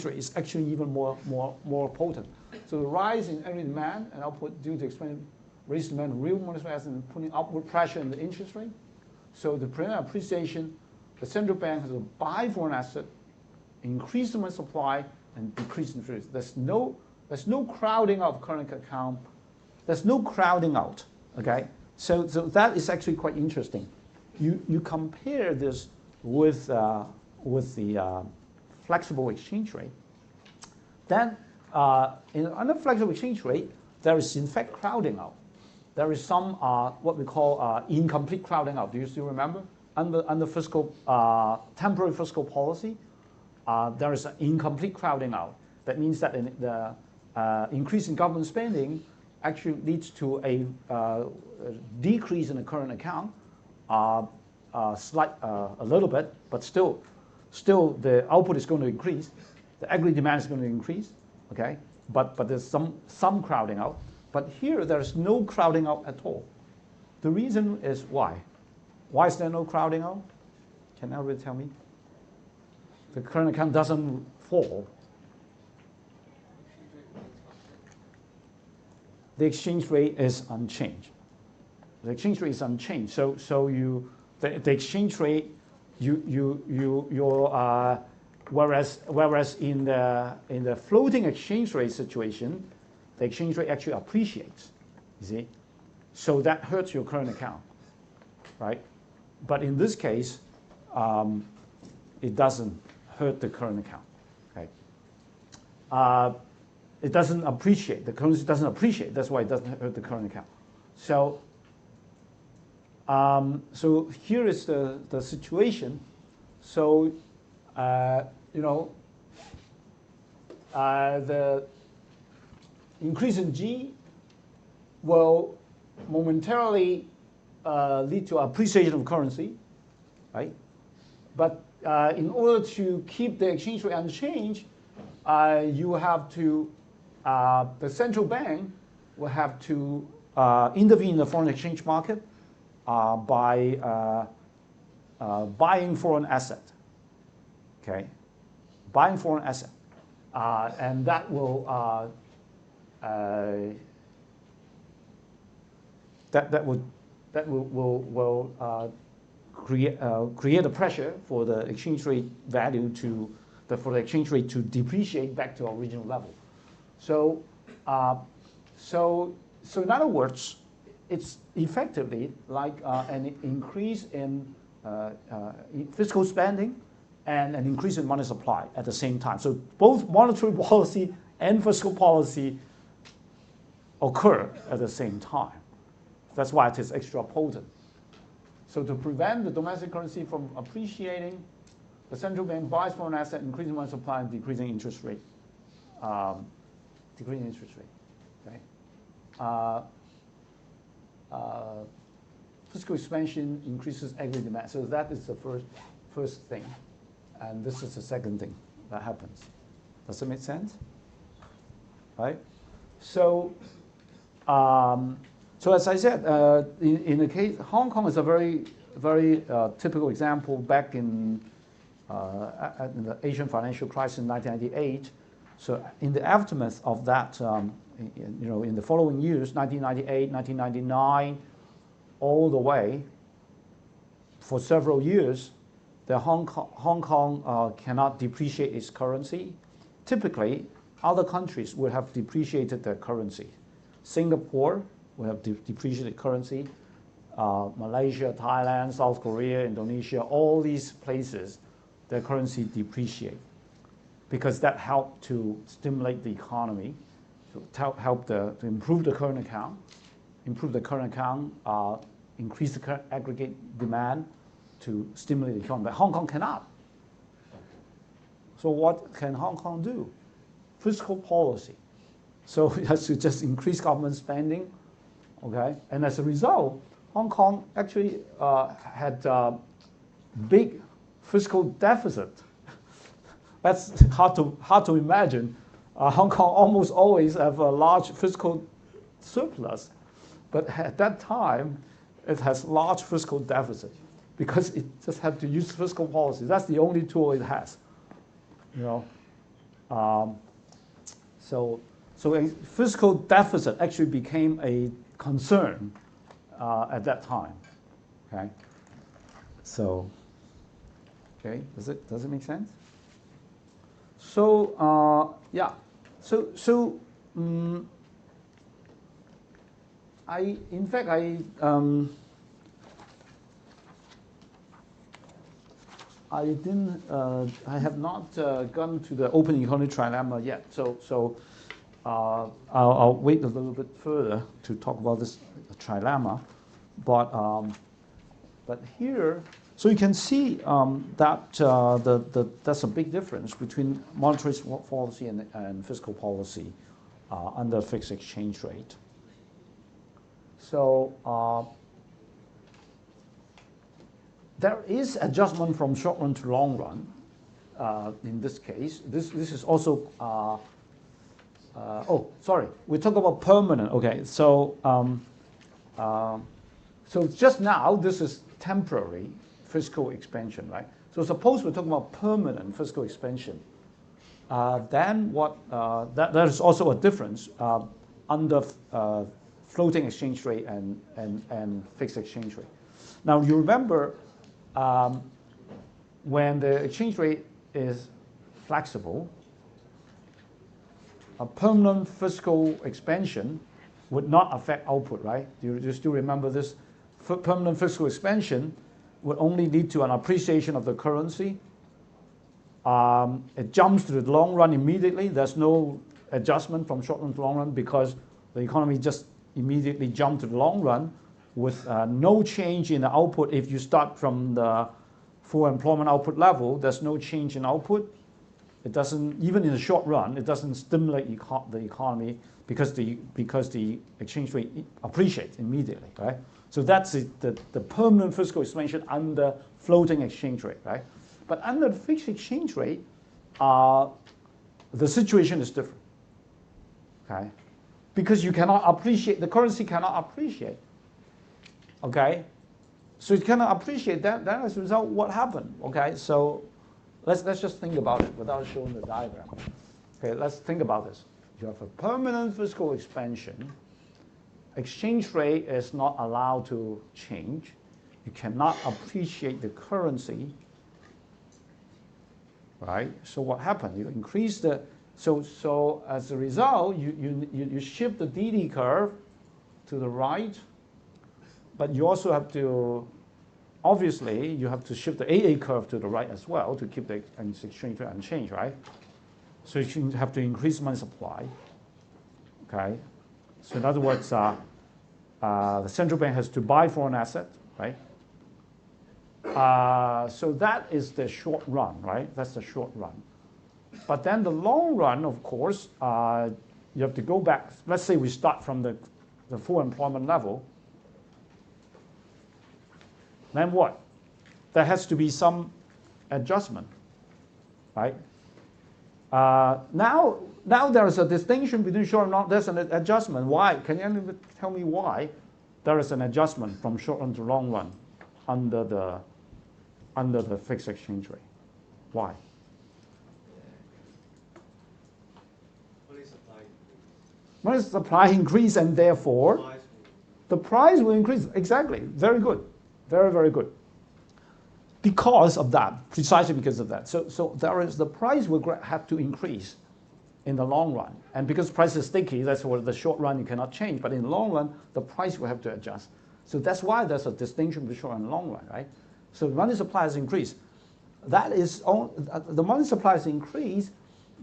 rate is actually even more potent. So the rise in aggregate demand and output due to expanding raise demand of real monetary assets and putting upward pressure on the interest rate. So the prevent appreciation, the central bank has to buy foreign asset, increase the money supply, and decrease interest. There's no crowding out of current account. There's no crowding out. Okay, so that is actually quite interesting. You compare this with the flexible exchange rate. Then under flexible exchange rate, there is in fact crowding out. There is some what we call incomplete crowding out. Do you still remember? Under fiscal temporary fiscal policy, there is an incomplete crowding out. That means that increase in government spending actually leads to a decrease in the current account, a little bit, but still the output is going to increase, the aggregate demand is going to increase, okay? But there's some crowding out. But here there's no crowding out at all. The reason is why? Why is there no crowding out? Can anybody tell me? The current account doesn't fall. The exchange rate is unchanged. The exchange rate is unchanged. So the exchange rate whereas in the floating exchange rate situation, the exchange rate actually appreciates. You see, so that hurts your current account, right? But in this case, it doesn't hurt the current account. Okay. It doesn't appreciate. The currency doesn't appreciate. That's why it doesn't hurt the current account. So, so here is the situation. So, the increase in G will momentarily lead to appreciation of currency, right? But in order to keep the exchange rate unchanged, you have to, the central bank will have to intervene in the foreign exchange market by buying foreign asset. Okay, buying foreign asset, and that will create a pressure for the exchange rate value for the exchange rate to depreciate back to original level. So, so in other words, it's effectively like an increase in fiscal spending and an increase in money supply at the same time. So both monetary policy and fiscal policy occur at the same time. That's why it is extra potent. So to prevent the domestic currency from appreciating, the central bank buys foreign asset, increasing money supply and decreasing interest rate. Decreasing interest rate. Okay. Fiscal expansion increases aggregate demand. So that is the first thing, and this is the second thing that happens. Does it make sense? Right. So, so as I said, in the case Hong Kong is a very typical example. Back in the Asian financial crisis in 1998. So in the aftermath of that, in the following years, 1998, 1999, all the way, for several years, the Hong Kong cannot depreciate its currency. Typically, other countries would have depreciated their currency. Singapore would have depreciated currency. Malaysia, Thailand, South Korea, Indonesia, all these places, their currency depreciate because that helped to stimulate the economy, to help to improve the current account, increase the aggregate demand to stimulate the economy. But Hong Kong cannot. So what can Hong Kong do? Fiscal policy. So it has to just increase government spending, okay? And as a result, Hong Kong actually had big fiscal deficit. That's hard to imagine. Hong Kong almost always have a large fiscal surplus, but at that time, it has large fiscal deficit because it just had to use fiscal policy. That's the only tool it has, So a fiscal deficit actually became a concern at that time. Okay. So, okay, does it make sense? So yeah. So I have not gone to the open economy trilemma yet. So I'll wait a little bit further to talk about this trilemma, but here, so you can see that that's a big difference between monetary policy and fiscal policy. under fixed exchange rate. So there is adjustment from short run to long run in this case. This is also, oh, sorry, we talk about permanent. Okay, so so just now this is temporary fiscal expansion, right? So suppose we're talking about permanent fiscal expansion. Then what? There is also a difference under floating exchange rate and fixed exchange rate. Now you remember when the exchange rate is flexible, a permanent fiscal expansion would not affect output, right? Do you still remember this? Permanent fiscal expansion would only lead to an appreciation of the currency. It jumps to the long run immediately. There's no adjustment from short run to long run because the economy just immediately jumped to the long run with no change in the output. If you start from the full employment output level, there's no change in output. It doesn't, even in the short run, it doesn't stimulate the economy because the exchange rate appreciates immediately, right? So that's the permanent fiscal expansion under floating exchange rate, right? But under the fixed exchange rate, the situation is different, okay? Because you cannot appreciate, the currency cannot appreciate, okay? So it cannot appreciate that. Then as a result, what happened, okay? So let's just think about it without showing the diagram. Okay, let's think about this. You have a permanent fiscal expansion. Exchange rate is not allowed to change. You cannot appreciate the currency, right? So what happened? You increase the, so as a result, you shift the DD curve to the right, but you also have to, obviously, you have to shift the AA curve to the right as well to keep the exchange rate unchanged, right? So you have to increase money supply, okay? So in other words, the central bank has to buy foreign asset, right? So that is the short run, right? That's the short run. But then the long run, of course, you have to go back. Let's say we start from the full employment level. Then what? There has to be some adjustment, right? Now there is a distinction between short and long. There's an adjustment. Why? Can you tell me why there is an adjustment from short run to long run under the fixed exchange rate? Why? Money supply increase, and therefore the price will increase. Exactly. Very good. Very, very good. Because of that, precisely because of that. So there is, the price will have to increase in the long run. And because price is sticky, that's where the short run you cannot change. But in the long run, the price will have to adjust. So that's why there's a distinction between short and long run, right? So money supply has increased. That is, the money supply has increased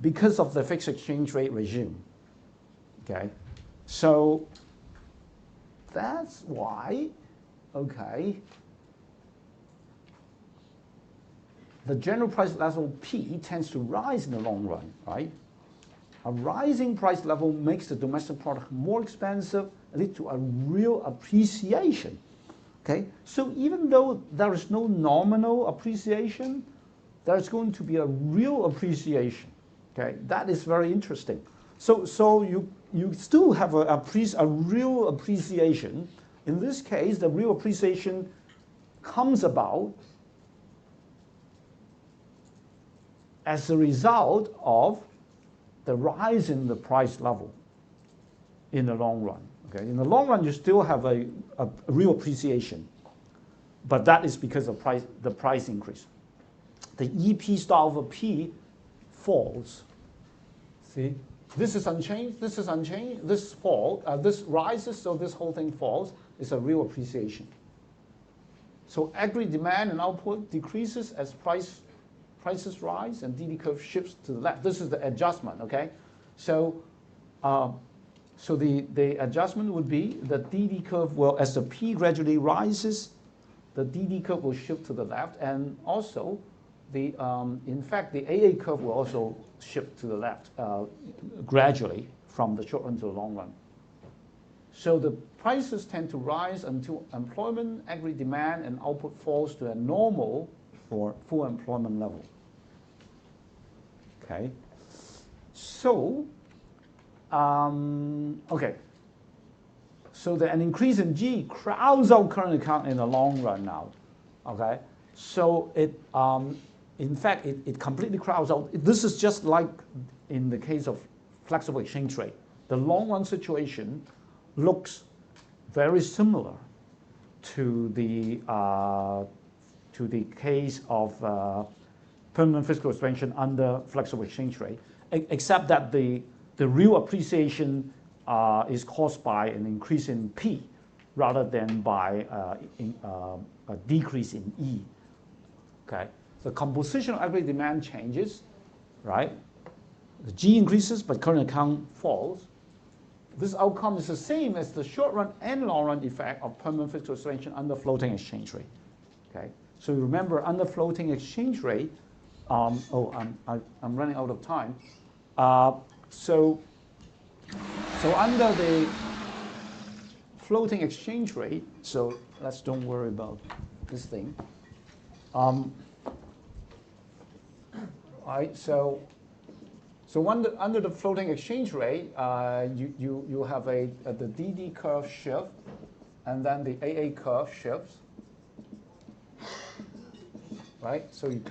because of the fixed exchange rate regime, okay? So that's why, okay, the general price level P tends to rise in the long run, right? A rising price level makes the domestic product more expensive, lead to a real appreciation, okay? So even though there is no nominal appreciation, there's going to be a real appreciation, okay? That is very interesting. So you still have a real appreciation. In this case, the real appreciation comes about as a result of the rise in the price level in the long run. Okay? In the long run, you still have a real appreciation, but that is because of the price increase. The EP star over P falls. See, this is unchanged, this is unchanged, this falls, this rises, so this whole thing falls. It's a real appreciation. So aggregate demand and output decreases as prices rise and DD curve shifts to the left. This is the adjustment, okay? So, so the adjustment would be the DD curve will, as the P gradually rises, the DD curve will shift to the left, and also in fact, the AA curve will also shift to the left gradually from the short run to the long run. So the prices tend to rise until employment, aggregate demand, and output falls to a normal or full employment level. Okay. So, okay. So an increase in G crowds out current account in the long run now. Okay. So it, in fact, it completely crowds out. This is just like in the case of flexible exchange rate. The long run situation looks very similar to the case of permanent fiscal expansion under flexible exchange rate, except that the real appreciation is caused by an increase in P rather than by a decrease in E. Okay, the composition of aggregate demand changes, right? The G increases, but current account falls. This outcome is the same as the short run and long run effect of permanent fiscal expansion under floating exchange rate. Okay, so remember under floating exchange rate. I'm running out of time. So under the floating exchange rate, so let's don't worry about this thing. Right, so under the floating exchange rate, you have the DD curve shift, and then the AA curve shifts. Right, so you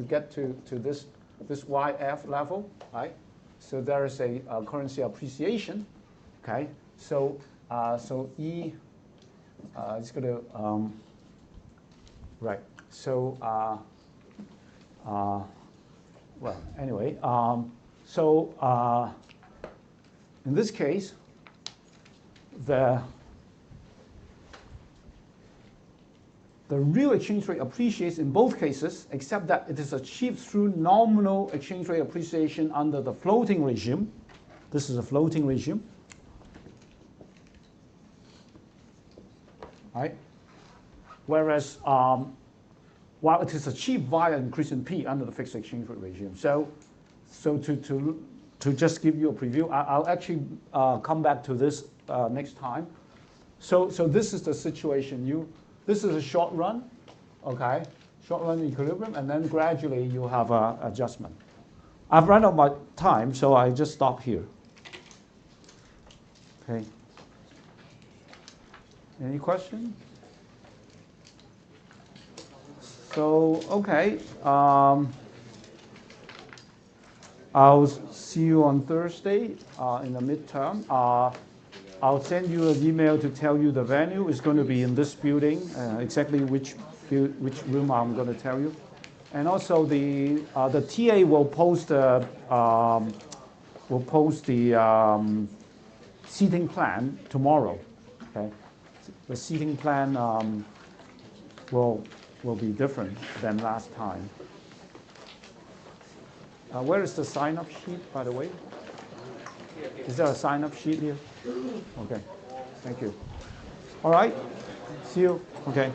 get to this YF level, right? So there is a currency appreciation, okay? So E, it's going to right. So well, anyway, in this case, the real exchange rate appreciates in both cases, except that it is achieved through nominal exchange rate appreciation under the floating regime. This is a floating regime. Right? Whereas, while it is achieved via increase in P under the fixed exchange rate regime. So to just give you a preview, I'll actually come back to this next time. So this is the situation. This is a short run, okay? Short run equilibrium, and then gradually you have an adjustment. I've run out of my time, so I just stop here. Okay. Any questions? So, okay. I'll see you on Thursday in the midterm. I'll send you an email to tell you the venue. It's going to be in this building, exactly which room I'm going to tell you. And also the TA will post the seating plan tomorrow. Okay, the seating plan will be different than last time. Where is the sign-up sheet, by the way? Is there a sign-up sheet here? Okay, thank you. All right, see you. Okay.